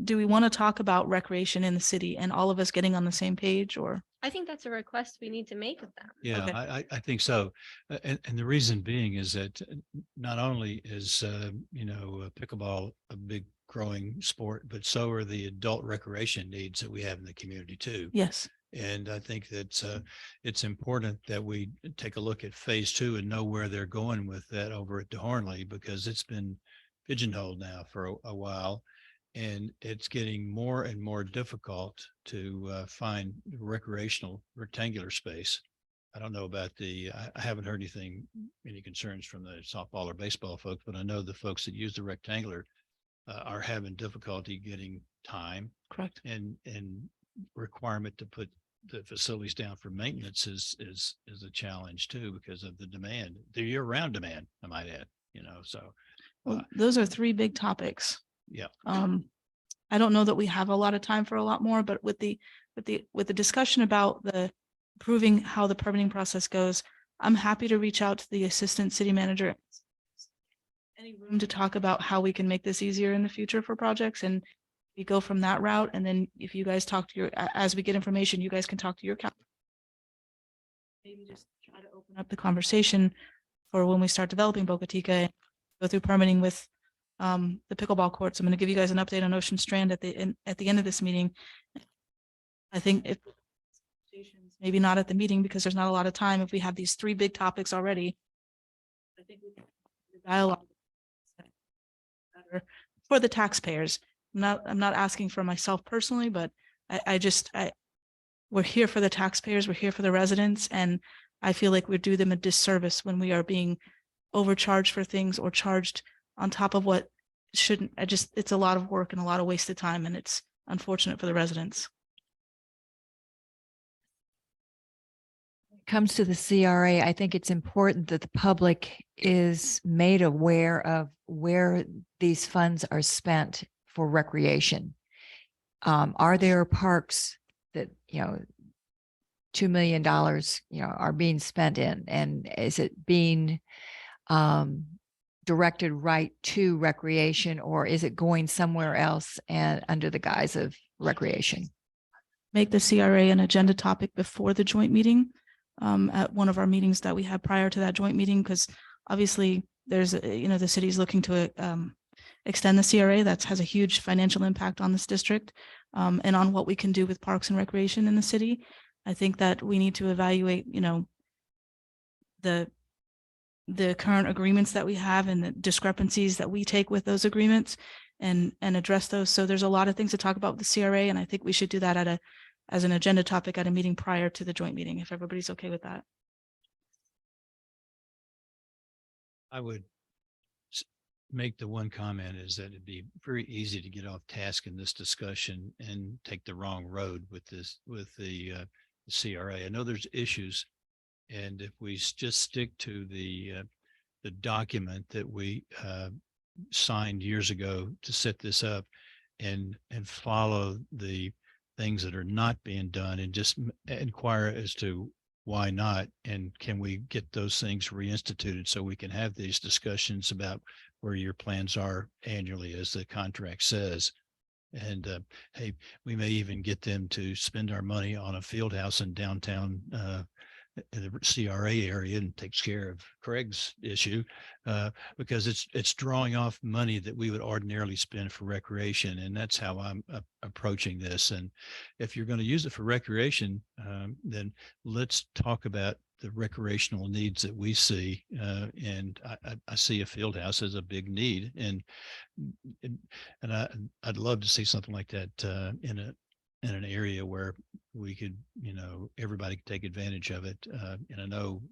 Do we want to talk about recreation in the city and all of us getting on the same page, or? I think that's a request we need to make of them. Yeah, Okay. I think so. And the reason being is that not only is, pickleball a big growing sport, but so are the adult recreation needs that we have in the community too. Yes. And I think that it's important that we take a look at phase 2 and know where they're going with that over at DeHornley, because it's been pigeonholed now for a while. And it's getting more and more difficult to find recreational rectangular space. I don't know about I haven't heard any concerns from the softball or baseball folks, but I know the folks that use the rectangular are having difficulty getting time Correct. and requirement to put the facilities down for maintenance is a challenge too, because of the demand, the year-round demand, I might add, so. Well, those are three big topics. Yeah. I don't know that we have a lot of time for a lot more, but with the discussion about the proving how the permitting process goes, I'm happy to reach out to the assistant city manager. Any room to talk about how we can make this easier in the future for projects, and we go from that route. And then if you guys talk to as we get information, you guys can talk to your council. Maybe just try to open up the conversation for when we start developing Boca Chica and go through permitting with the pickleball courts. I'm going to give you guys an update on Ocean Strand at the end of this meeting. I think if maybe not at the meeting because there's not a lot of time, if we have these three big topics already, I think we can dialogue better for the taxpayers. I'm not asking for myself personally, but we're here for the taxpayers, we're here for the residents, and I feel like we do them a disservice when we are being overcharged for things or charged on top of what shouldn't. It's a lot of work and a lot of wasted time, and it's unfortunate for the residents. Comes to the CRA, I think it's important that the public is made aware of where these funds are spent for recreation. Are there parks that, $2 million, are being spent in, and is it being directed right to recreation, or is it going somewhere else and under the guise of recreation? Make the CRA an agenda topic before the joint meeting. At one of our meetings that we had prior to that joint meeting, because obviously there's, the city's looking to extend the CRA. That has a huge financial impact on this district and on what we can do with parks and recreation in the city. I think that we need to evaluate, the current agreements that we have and the discrepancies that we take with those agreements and address those. So there's a lot of things to talk about with the CRA, and I think we should do that as an agenda topic at a meeting prior to the joint meeting, if everybody's okay with that. I would make the one comment is that it'd be very easy to get off task in this discussion and take the wrong road with the CRA. I know there's issues, and if we just stick to the document that we signed years ago to set this up and follow the things that are not being done and just inquire as to why not, and can we get those things reinstituted so we can have these discussions about where your plans are annually, as the contract says. And hey, we may even get them to spend our money on a field house in downtown the CRA area, and takes care of Craig's issue because it's drawing off money that we would ordinarily spend for recreation. And that's how I'm approaching this. And if you're going to use it for recreation, then let's talk about the recreational needs that we see. And I see a field house as a big need. And I'd love to see something like that in an area where we could, everybody could take advantage of it. And I know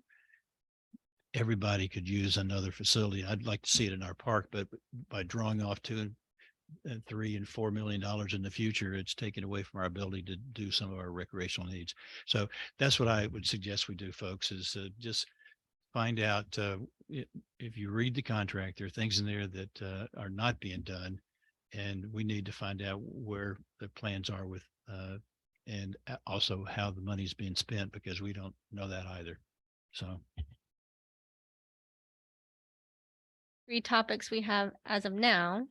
everybody could use another facility. I'd like to see it in our park, but by drawing off $2 and $3 and $4 million in the future, it's taken away from our ability to do some of our recreational needs. So that's what I would suggest we do, folks, is just find out if you read the contract, there are things in there that are not being done. And we need to find out where the plans are with, and also how the money's being spent, because we don't know that either. So. Three topics we have as of now.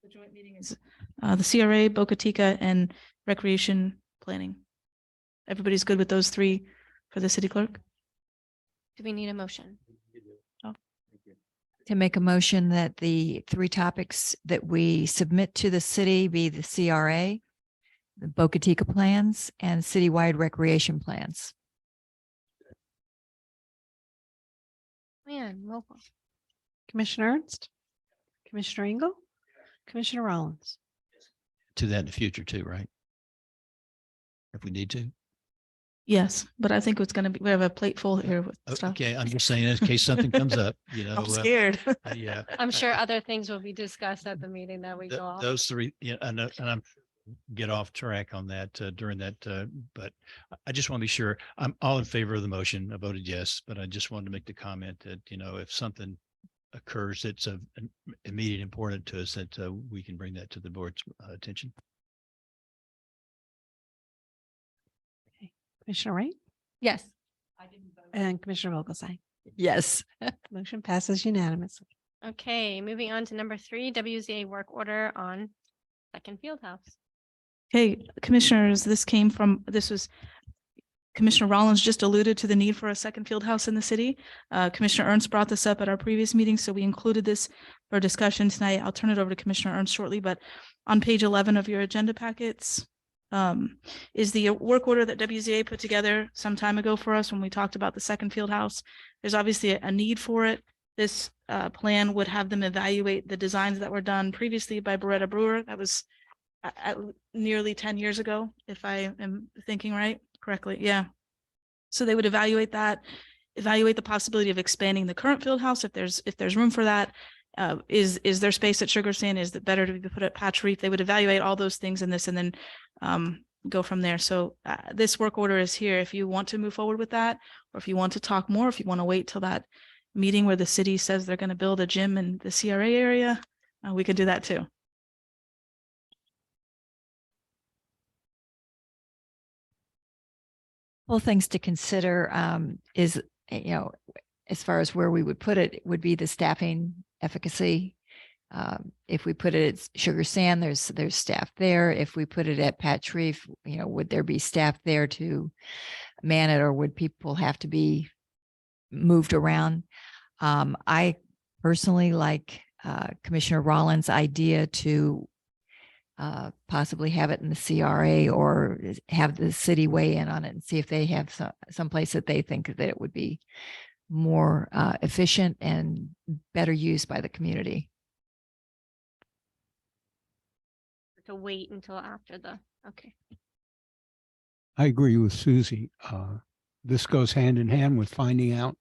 The joint meeting is the CRA, Boca Chica, and recreation planning. Everybody's good with those three for the city clerk? Do we need a motion? To make a motion that the three topics that we submit to the city be the CRA, the Boca Chica plans, and citywide recreation plans. Man, roll call. Commissioner Ernst, Commissioner Engel, Commissioner Rollins. To that in the future too, right? If we need to. Yes, but I think it's gonna be, we have a plate full here with stuff. Okay, I'm just saying in case something comes up, I'm scared. yeah. I'm sure other things will be discussed at the meeting that we Th- go off. Those three, yeah, and I'm get off track on that during that, but I just want to be sure I'm all in favor of the motion. I voted yes, but I just wanted to make the comment that, if something occurs that's of immediate importance to us, that we can bring that to the board's attention. Commissioner Wright Yes. and Commissioner Vogelsang. Yes. Motion passes unanimously. Okay, moving on to number 3, WZA work order on second field house. Okay, commissioners, this was Commissioner Rollins just alluded to the need for a second field house in the city. Commissioner Ernst brought this up at our previous meeting, so we included this for discussion tonight. I'll turn it over to Commissioner Ernst shortly, but on page 11 of your agenda packets is the work order that WZA put together some time ago for us when we talked about the second field house. There's obviously a need for it. This plan would have them evaluate the designs that were done previously by Beretta Brewer. That was nearly 10 years ago, if I am thinking correctly. Yeah. So they would evaluate that, evaluate the possibility of expanding the current field house if there's room for that. Is there space at Sugar Sand? Is it better to be put at Patch Reef? They would evaluate all those things in this and then go from there. So this work order is here if you want to move forward with that, or if you want to talk more, if you want to wait till that meeting where the city says they're going to build a gym in the CRA area, we could do that too. Well, things to consider is, as far as where we would put it, would be the staffing efficacy. If we put it at Sugar Sand, there's staff there. If we put it at Patch Reef, would there be staff there to man it, or would people have to be moved around? I personally like Commissioner Rollins' idea to possibly have it in the CRA or have the city weigh in on it and see if they have some place that they think that it would be more efficient and better used by the community. To wait until after okay. I agree with Susie. This goes hand in hand with finding out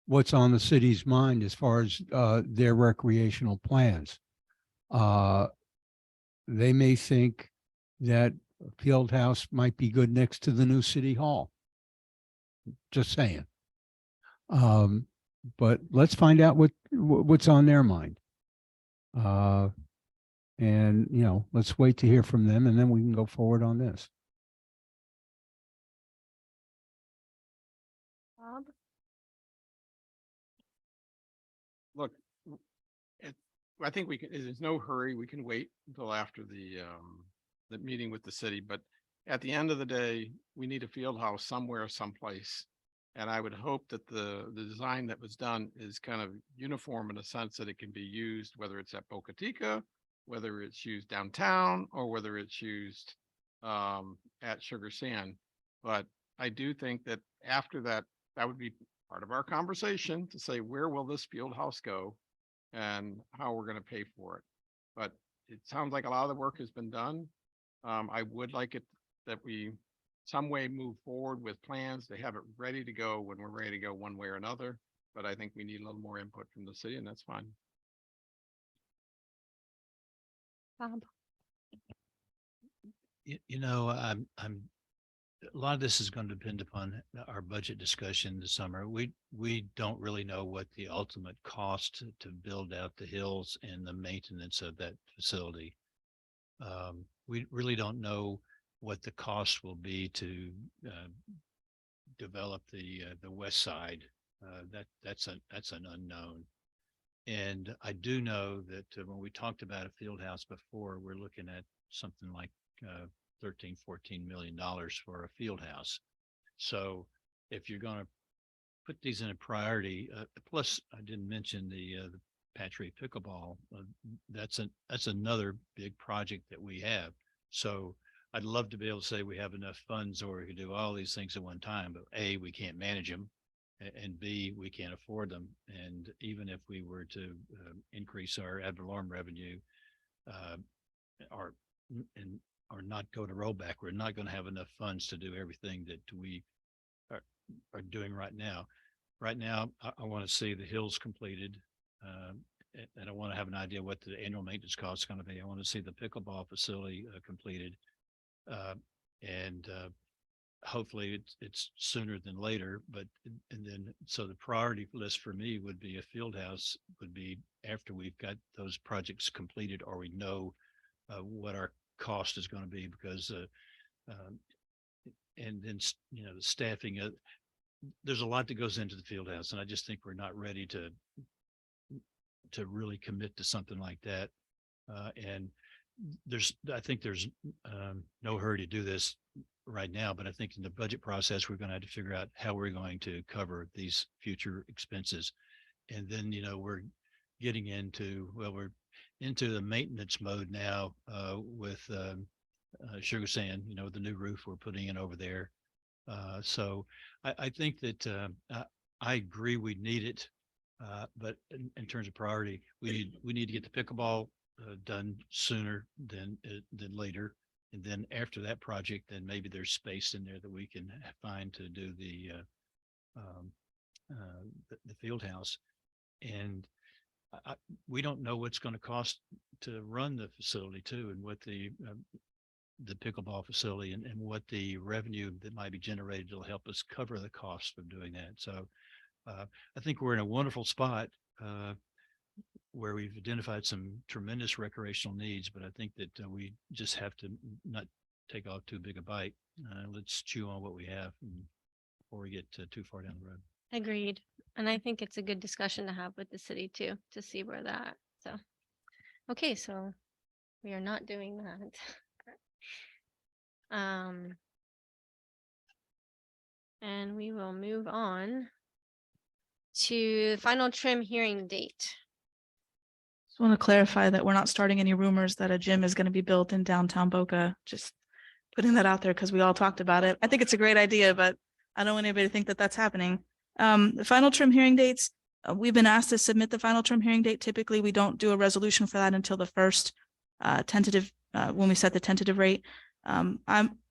what's on the city's mind as far as their recreational plans. They may think that a field house might be good next to the new city hall. Just saying. But let's find out what's on their mind. And, let's wait to hear from them and then we can go forward on this. Bob? Look, I think we can, there's no hurry. We can wait until after the meeting with the city, but at the end of the day, we need a field house somewhere, someplace. And I would hope that the design that was done is kind of uniform in a sense that it can be used, whether it's at Boca Chica, whether it's used downtown, or whether it's used at Sugar Sand. But I do think that after that, that would be part of our conversation to say, where will this field house go and how we're going to pay for it. But it sounds like a lot of the work has been done. I would like it that we some way move forward with plans to have it ready to go when we're ready to go one way or another. But I think we need a little more input from the city, and that's fine. Bob? I'm a lot of this is going to depend upon our budget discussion this summer. We don't really know what the ultimate cost to build out the hills and the maintenance of that facility. We really don't know what the cost will be to develop the west side. That's an unknown. And I do know that when we talked about a field house before, we're looking at something like $13-14 million for a field house. So if you're going to put these in a priority, plus I didn't mention the Patch Reef pickleball. That's another big project that we have. So I'd love to be able to say we have enough funds or we can do all these things at one time, but A, we can't manage them, and B, we can't afford them. And even if we were to increase our ad valorem revenue or not go to rollback, we're not going to have enough funds to do everything that we are doing right now. Right now, I want to see the hills completed. And I want to have an idea what the annual maintenance cost is going to be. I want to see the pickleball facility completed. And hopefully it's sooner than later, but, and then, so the priority list for me would be a field house would be after we've got those projects completed, or we know what our cost is going to be, because and then, you know, the staffing, there's a lot that goes into the field house, and I just think we're not ready to really commit to something like that. And I think there's no hurry to do this right now, but I think in the budget process, we're going to have to figure out how we're going to cover these future expenses. And then, you know, we're getting into, well, we're into the maintenance mode now with Sugar Sand, you know, the new roof we're putting in over there. So I think that I agree we need it. But in terms of priority, we need to get the pickleball done sooner than later. And then after that project, then maybe there's space in there that we can find to do the field house. And we don't know what's going to cost to run the facility too, and what the pickleball facility and what the revenue that might be generated will help us cover the cost of doing that. So I think we're in a wonderful spot where we've identified some tremendous recreational needs, but I think that we just have to not take off too big a bite. Let's chew on what we have before we get too far down the road. Agreed. And I think it's a good discussion to have with the city too, to see where that. So, okay, so we are not doing that. And we will move on to final trim hearing date. Just want to clarify that we're not starting any rumors that a gym is going to be built in downtown Boca. Just putting that out there because we all talked about it. I think it's a great idea, but I don't want anybody to think that that's happening. The final trim hearing dates, we've been asked to submit the final trim hearing date. Typically, we don't do a resolution for that until the first tentative, when we set the tentative rate. I'm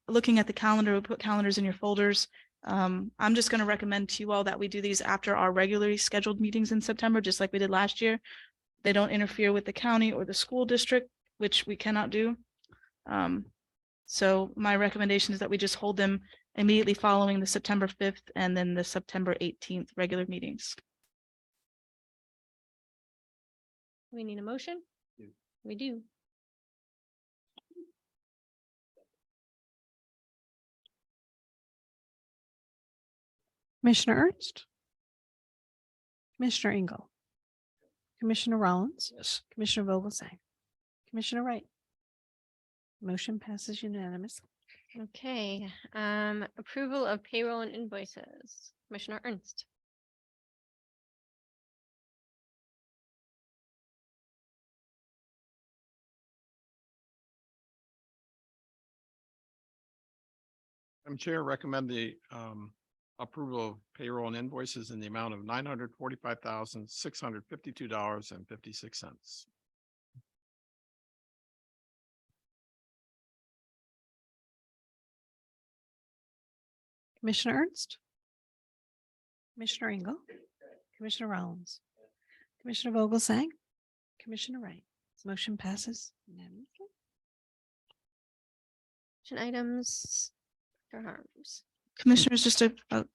looking at the calendar. We put calendars in your folders. I'm just going to recommend to you all that we do these after our regularly scheduled meetings in September, just like we did last year. They don't interfere with the county or the school district, which we cannot do. So my recommendation is that we just hold them immediately following the September 5th and then the September 18th regular meetings. We need a motion? We do. Commissioner Ernst, Commissioner Engel, Commissioner Rollins, Yes. Commissioner Vogelsang, Commissioner Wright. Motion passes unanimously. Okay, approval of payroll and invoices. Commissioner Ernst. Madam Chair, recommend the approval of payroll and invoices in the amount of $945,652.56. Commissioner Ernst, Commissioner Engel, Commissioner Rollins, Commissioner Vogelsang, Commissioner Wright. Motion passes unanimously. Action items. Dr. Harms. Commissioners, just a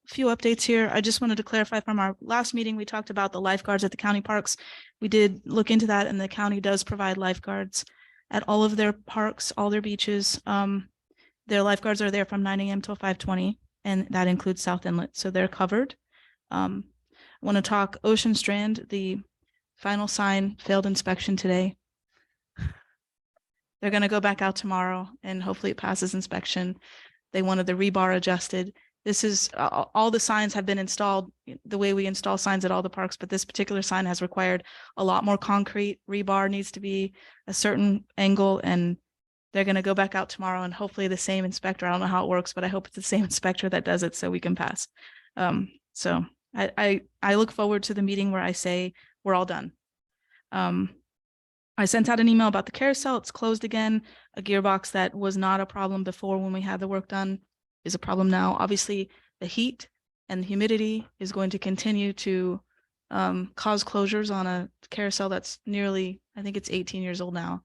few updates here. I just wanted to clarify from our last meeting, we talked about the lifeguards at the county parks. We did look into that, and the county does provide lifeguards at all of their parks, all their beaches. Their lifeguards are there from 9 a.m. till 5:20, and that includes South Inlet, so they're covered. I want to talk Ocean Strand. The final sign failed inspection today. They're going to go back out tomorrow, and hopefully it passes inspection. They wanted the rebar adjusted. This is all the signs have been installed the way we install signs at all the parks, but this particular sign has required a lot more concrete. Rebar needs to be a certain angle, and they're going to go back out tomorrow, and hopefully the same inspector. I don't know how it works, but I hope it's the same inspector that does it so we can pass. So I look forward to the meeting where I say we're all done. I sent out an email about the carousel. It's closed again. A gearbox that was not a problem before when we had the work done is a problem now. Obviously, the heat and humidity is going to continue to cause closures on a carousel that's nearly, I think it's 18 years old now.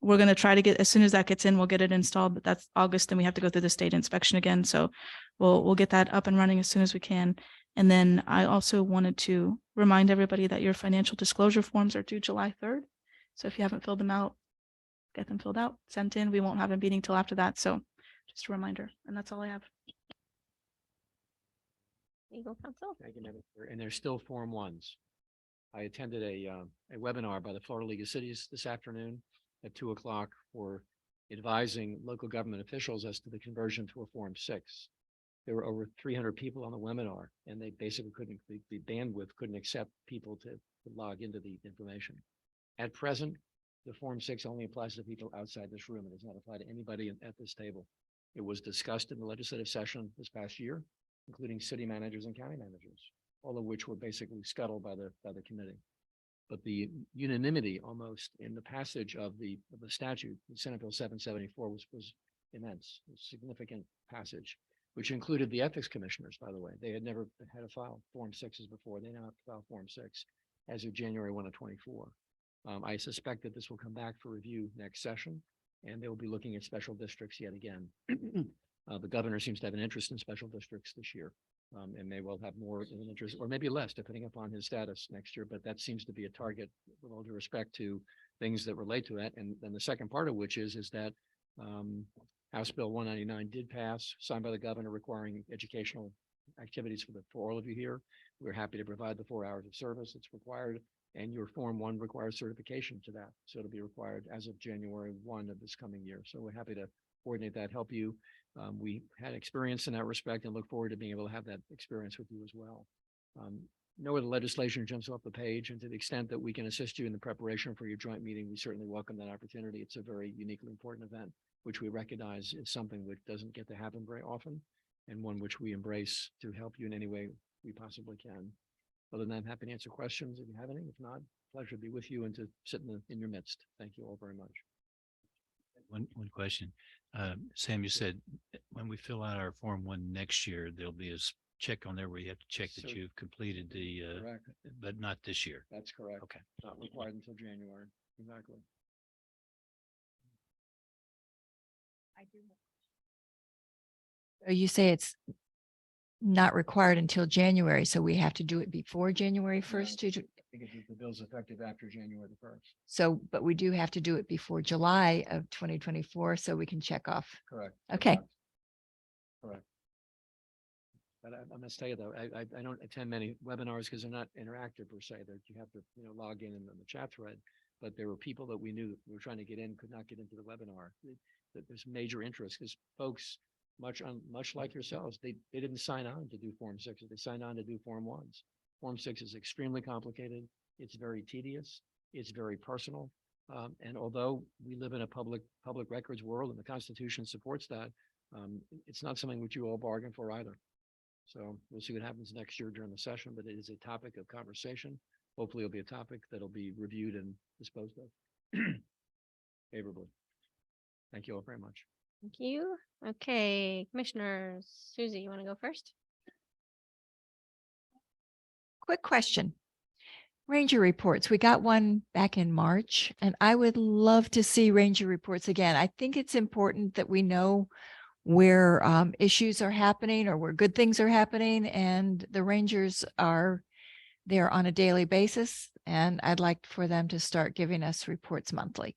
We're going to try to get, as soon as that gets in, we'll get it installed, but that's August and we have to go through the state inspection again. So we'll get that up and running as soon as we can. And then I also wanted to remind everybody that your financial disclosure forms are due July 3rd. So if you haven't filled them out, get them filled out, sent in. We won't have a meeting till after that. So just a reminder, and that's all I have. Legal counsel. Thank you, Madam Chair. And there's still Form 1s. I attended a webinar by the Florida League of Cities this afternoon at 2 o'clock for advising local government officials as to the conversion to a Form 6. There were over 300 people on the webinar, and they basically couldn't, the bandwidth couldn't accept people to log into the information. At present, the Form 6 only applies to people outside this room. It does not apply to anybody at this table. It was discussed in the legislative session this past year, including city managers and county managers, all of which were basically scuttled by the committee. But the unanimity almost in the passage of the statute, the Senate Bill 774 was immense, a significant passage, which included the ethics commissioners, by the way. They had never had to file Form 6s before. They now have to file Form 6 as of January 1 of 24. I suspect that this will come back for review next session, and they will be looking at special districts yet again. The governor seems to have an interest in special districts this year, and may well have more of an interest, or maybe less, depending upon his status next year. But that seems to be a target with all due respect to things that relate to that. And then the second part of which is that House Bill 199 did pass, signed by the governor, requiring educational activities for all of you here. We're happy to provide the 4 hours of service that's required, and your Form 1 requires certification to that. So it'll be required as of January 1 of this coming year. So we're happy to coordinate that, help you. We had experience in that respect and look forward to being able to have that experience with you as well. No other legislation jumps off the page, and to the extent that we can assist you in the preparation for your joint meeting, we certainly welcome that opportunity. It's a very uniquely important event, which we recognize is something which doesn't get to happen very often, and one which we embrace to help you in any way we possibly can. Other than that, I'm happy to answer questions if you have any. If not, pleasure to be with you and to sit in your midst. Thank you all very much. One question. Sam, you said when we fill out our Form 1 next year, there'll be a check on there where you have to check that you've completed the, Correct. but not this year. That's correct. Okay. Not required until January. Exactly. Oh, you say it's not required until January, so we have to do it before January 1st to, I think the bill's effective after January the 1st. so, but we do have to do it before July of 2024, so we can check off. Correct. Okay. Correct. But I must tell you though, I don't attend many webinars because they're not interactive per se. That you have to, log in the chat thread. But there were people that we knew that were trying to get in, could not get into the webinar. That there's major interest because folks, much like yourselves, they didn't sign on to do Form 6s. They signed on to do Form 1s. Form 6 is extremely complicated. It's very tedious. It's very personal. And although we live in a public records world and the Constitution supports that, it's not something which you all bargain for either. So we'll see what happens next year during the session, but it is a topic of conversation. Hopefully it'll be a topic that'll be reviewed and disposed of favorably. Thank you all very much. Thank you. Okay, commissioners, Susie, you want to go first? Quick question. Ranger reports. We got one back in March, and I would love to see Ranger reports again. I think it's important that we know where issues are happening or where good things are happening, and the Rangers are there on a daily basis, and I'd like for them to start giving us reports monthly.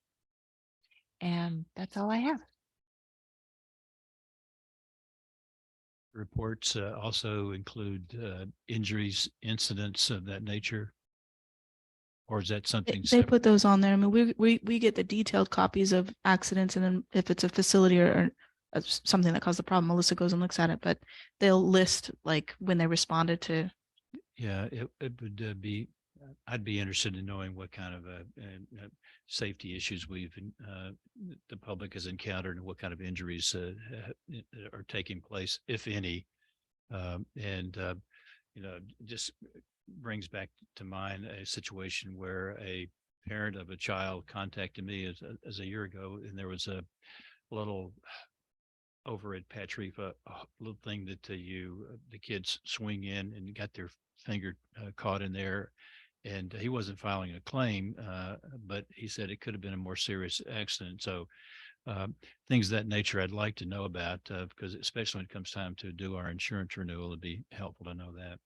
And that's all I have. Reports also include injuries, incidents of that nature? Or is that something? They separate? put those on there. I mean, we get the detailed copies of accidents, and then if it's a facility or something that caused the problem, Melissa goes and looks at it, but they'll list like when they responded to. Yeah, it would be, I'd be interested in knowing what kind of safety issues the public has encountered and what kind of injuries are taking place, if any. Just brings back to mind a situation where a parent of a child contacted me as a year ago, and there was a little over at Patch Reef, a little thing that the kids swing in and got their finger caught in there. And he wasn't filing a claim, but he said it could have been a more serious accident. So things of that nature I'd like to know about, because especially when it comes time to do our insurance renewal, it'd be helpful to know that.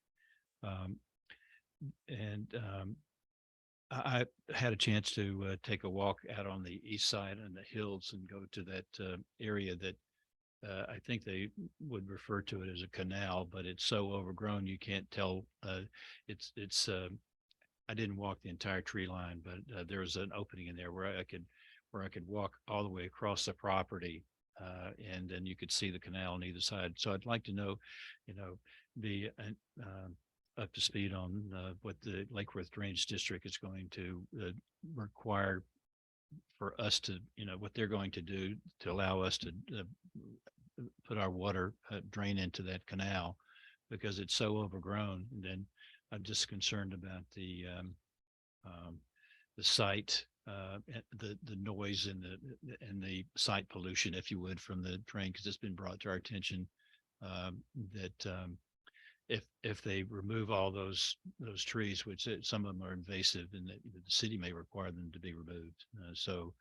I had a chance to take a walk out on the east side on the hills and go to that area that I think they would refer to it as a canal, but it's so overgrown you can't tell. It's I didn't walk the entire tree line, but there was an opening in there where I could walk all the way across the property, and then you could see the canal on either side. So I'd like to know, be up to speed on what the Lake Worth Drainage District is going to require for us to, what they're going to do to allow us to put our water drain into that canal, because it's so overgrown. And then I'm just concerned about the site, the noise and the site pollution, if you would, from the drain, because it's been brought to our attention that if they remove all those trees, which some of them are invasive, and that the city may require them to be removed. So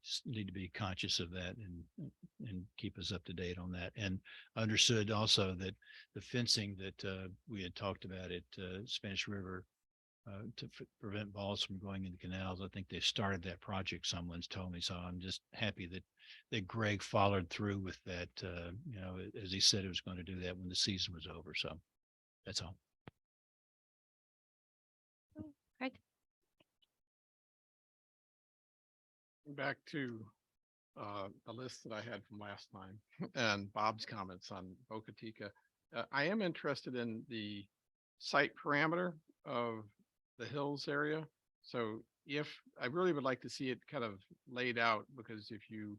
just need to be conscious of that and keep us up to date on that. And understood also that the fencing that we had talked about at Spanish River to prevent balls from going into canals, I think they started that project, someone's told me. So I'm just happy that Greg followed through with that, as he said he was going to do that when the season was over. So that's all. Craig? Back to the list that I had from last time and Bob's comments on Boca Chica. I am interested in the site parameter of the hills area. So if I really would like to see it kind of laid out, because if you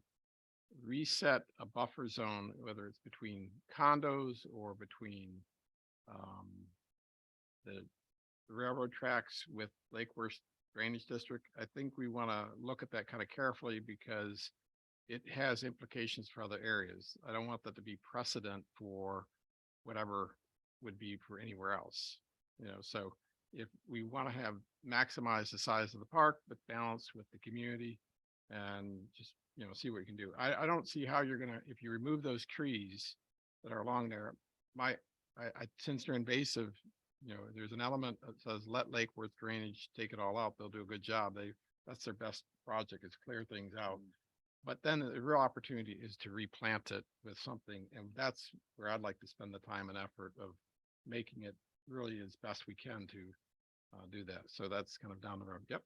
reset a buffer zone, whether it's between condos or between the railroad tracks with Lake Worth Drainage District, I think we want to look at that kind of carefully, because it has implications for other areas. I don't want that to be precedent for whatever would be for anywhere else. So if we want to have maximize the size of the park, but balance with the community and just, see what you can do. I don't see how you're going to, if you remove those trees that are along there, since they're invasive, there's an element that says, let Lake Worth Drainage take it all out. They'll do a good job. That's their best project, is clear things out. But then the real opportunity is to replant it with something. And that's where I'd like to spend the time and effort of making it really as best we can to do that. So that's kind of down the road. Yep.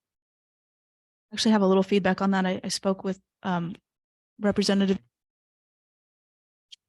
Actually have a little feedback on that. I spoke with representative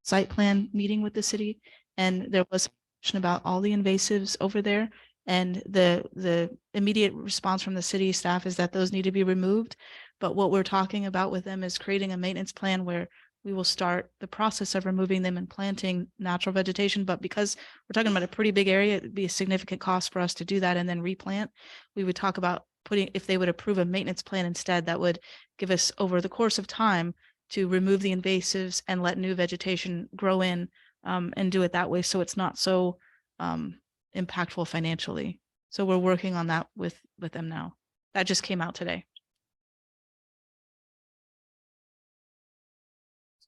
site plan meeting with the city, and there was a question about all the invasives over there. And the immediate response from the city staff is that those need to be removed. But what we're talking about with them is creating a maintenance plan where we will start the process of removing them and planting natural vegetation. But because we're talking about a pretty big area, it'd be a significant cost for us to do that and then replant. We would talk about if they would approve a maintenance plan instead, that would give us over the course of time to remove the invasives and let new vegetation grow in, and do it that way. So it's not so impactful financially. So we're working on that with them now. That just came out today.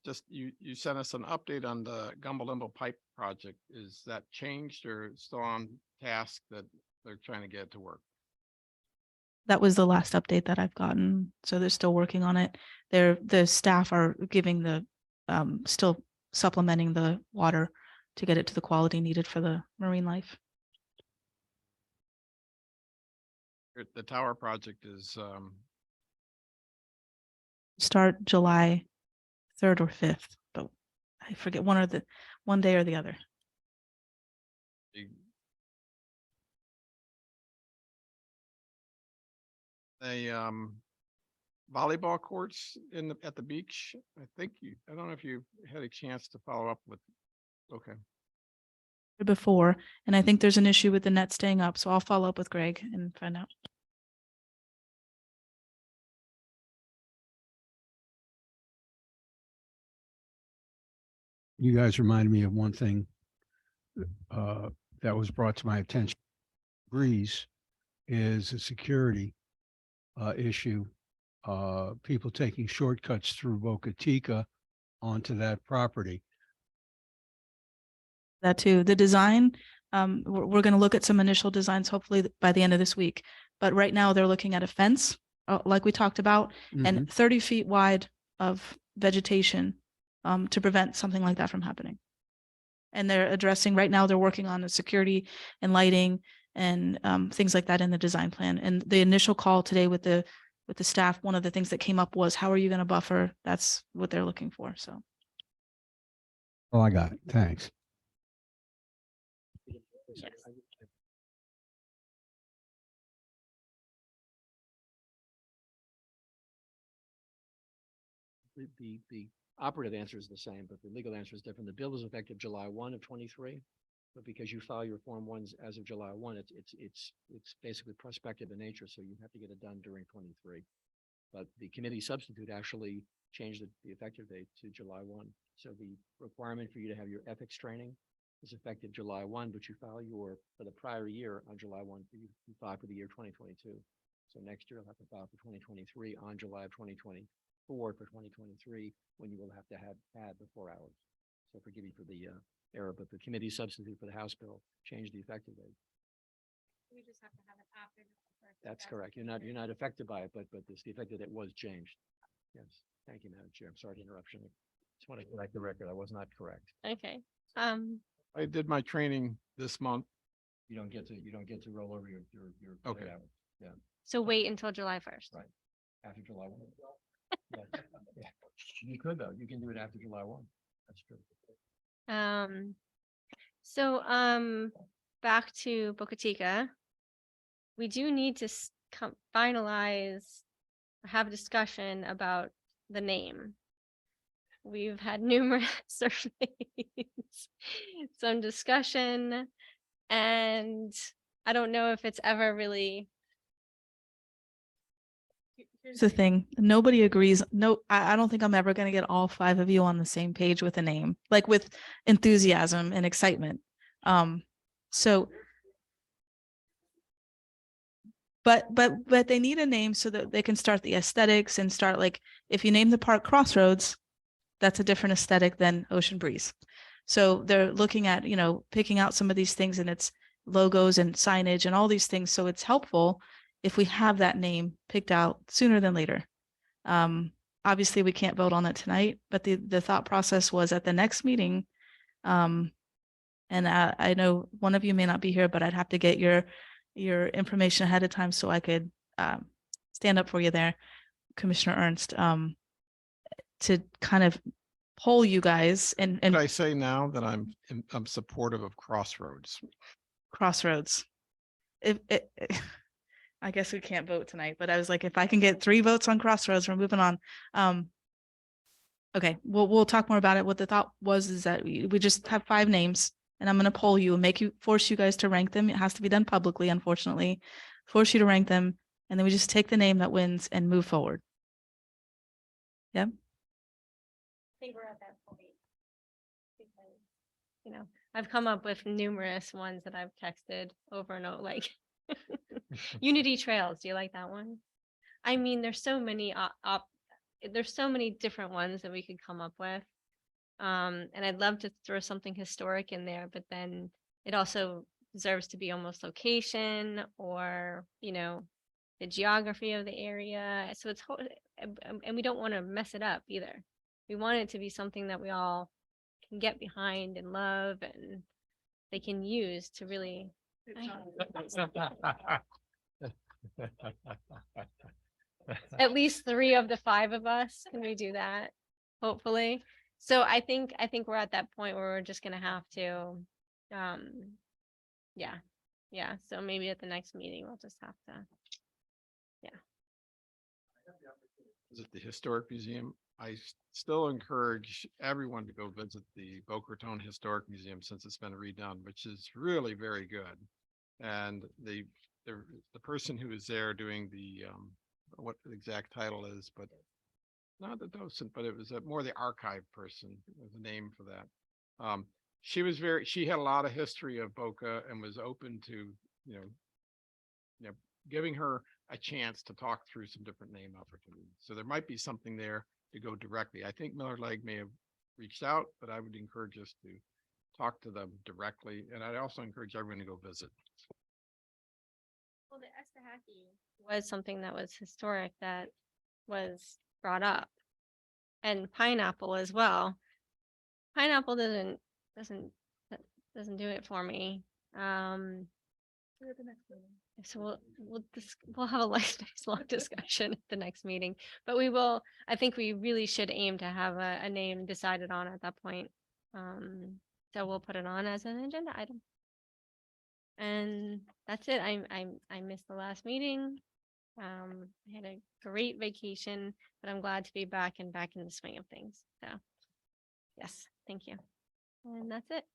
Just you sent us an update on the Gumbalimbo Pipe project. Is that changed or still on task that they're trying to get to work? That was the last update that I've gotten. So they're still working on it. The staff are giving still supplementing the water to get it to the quality needed for the marine life. The tower project is Start July 3rd or 5th, but I forget one day or the other. the volleyball courts at the beach. I don't know if you had a chance to follow up with. Okay. Before, and I think there's an issue with the net staying up, so I'll follow up with Greg and find out. you guys reminded me of one thing that was brought to my attention. Breeze is a security issue. People taking shortcuts through Boca Chica onto that property. That too. The design, we're going to look at some initial designs hopefully by the end of this week. But right now they're looking at a fence, like we talked about, and 30 feet wide of vegetation to prevent something like that from happening. And they're addressing, right now they're working on the security and lighting and things like that in the design plan. And the initial call today with the staff, one of the things that came up was, how are you going to buffer? That's what they're looking for. So. Oh, I got it. Thanks. Yes. The operative answer is the same, but the legal answer is different. The bill is effective July 1 of 23. But because you file your Form 1s as of July 1, it's basically prospective in nature, so you have to get it done during 23. But the committee substitute actually changed the effective date to July 1. So the requirement for you to have your ethics training is effective July 1, but you file for the prior year on July 1, you file for the year 2022. So next year you'll have to file for 2023 on July of 2024 for 2023, when you will have to have had the 4 hours. So forgive me for the error, but the committee substitute for the House bill changed the effective date. We just have to have it after. That's correct. You're not affected by it, but the effective date was changed. Yes. Thank you, Madam Chair. I'm sorry to interrupt you. Just want to correct the record. I was not correct. Okay. I did my training this month. You don't get to roll over your Okay. hours. Yeah. So wait until July 1st. Right. After July 1. Yeah. Yeah. You could though. You can do it after July 1. That's true. So back to Boca Chica. We do need to finalize or have a discussion about the name. We've had numerous surveys, some discussion, and I don't know if it's ever really. Here's the thing, nobody agrees. No, I don't think I'm ever going to get all 5 of you on the same page with a name, like with enthusiasm and excitement. So, but they need a name so that they can start the aesthetics and start, like, if you name the park Crossroads, that's a different aesthetic than Ocean Breeze. So they're looking at, picking out some of these things and its logos and signage and all these things. So it's helpful if we have that name picked out sooner than later. Obviously we can't vote on it tonight, but the thought process was at the next meeting. And I know one of you may not be here, but I'd have to get your information ahead of time so I could stand up for you there, Commissioner Ernst, to kind of poll you guys and Could I say now that I'm supportive of Crossroads? Crossroads. I guess we can't vote tonight, but I was like, if I can get 3 votes on Crossroads, we're moving on. Okay, we'll talk more about it. What the thought was is that we just have 5 names, and I'm going to poll you and force you guys to rank them. It has to be done publicly, unfortunately. Force you to rank them, and then we just take the name that wins and move forward. Yeah. I think we're at that point. Because, I've come up with numerous ones that I've texted over and over, like Unity Trails. Do you like that one? I mean, there's so many there's so many different ones that we could come up with. And I'd love to throw something historic in there, but then it also deserves to be almost location or, the geography of the area. So it's, and we don't want to mess it up either. We want it to be something that we all can get behind and love and they can use to really. At least 3 of the 5 of us, can we do that? Hopefully. So I think we're at that point where we're just gonna have to, yeah. So maybe at the next meeting, we'll just have to, Visit the Historic Museum. I still encourage everyone to go visit the Boca Raton Historic Museum since it's been redone, which is really very good. And the person who is there doing the what the exact title is, but not the docent, but it was more the archive person. There's a name for that. She was she had a lot of history of Boca and was open to, you know, giving her a chance to talk through some different name opportunities. So there might be something there to go directly. I think Miller Lake may have reached out, but I would encourage us to talk to them directly. And I'd also encourage everyone to go visit. Well, the Estahaki was something that was historic that was brought up. And pineapple as well. Pineapple doesn't do it for me. So we'll have a nice long discussion at the next meeting, but I think we really should aim to have a name decided on at that point. So we'll put it on as an agenda item. And that's it. I missed the last meeting. I had a great vacation, but I'm glad to be back in the swing of things. So yes, thank you. And that's it.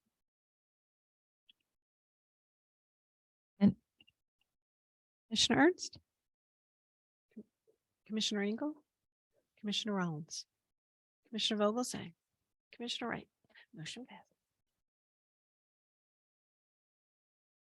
Commissioner Ernst? Commissioner Engel? Commissioner Rollins? Commissioner Vogelsang? Commissioner Wright? Motion passed.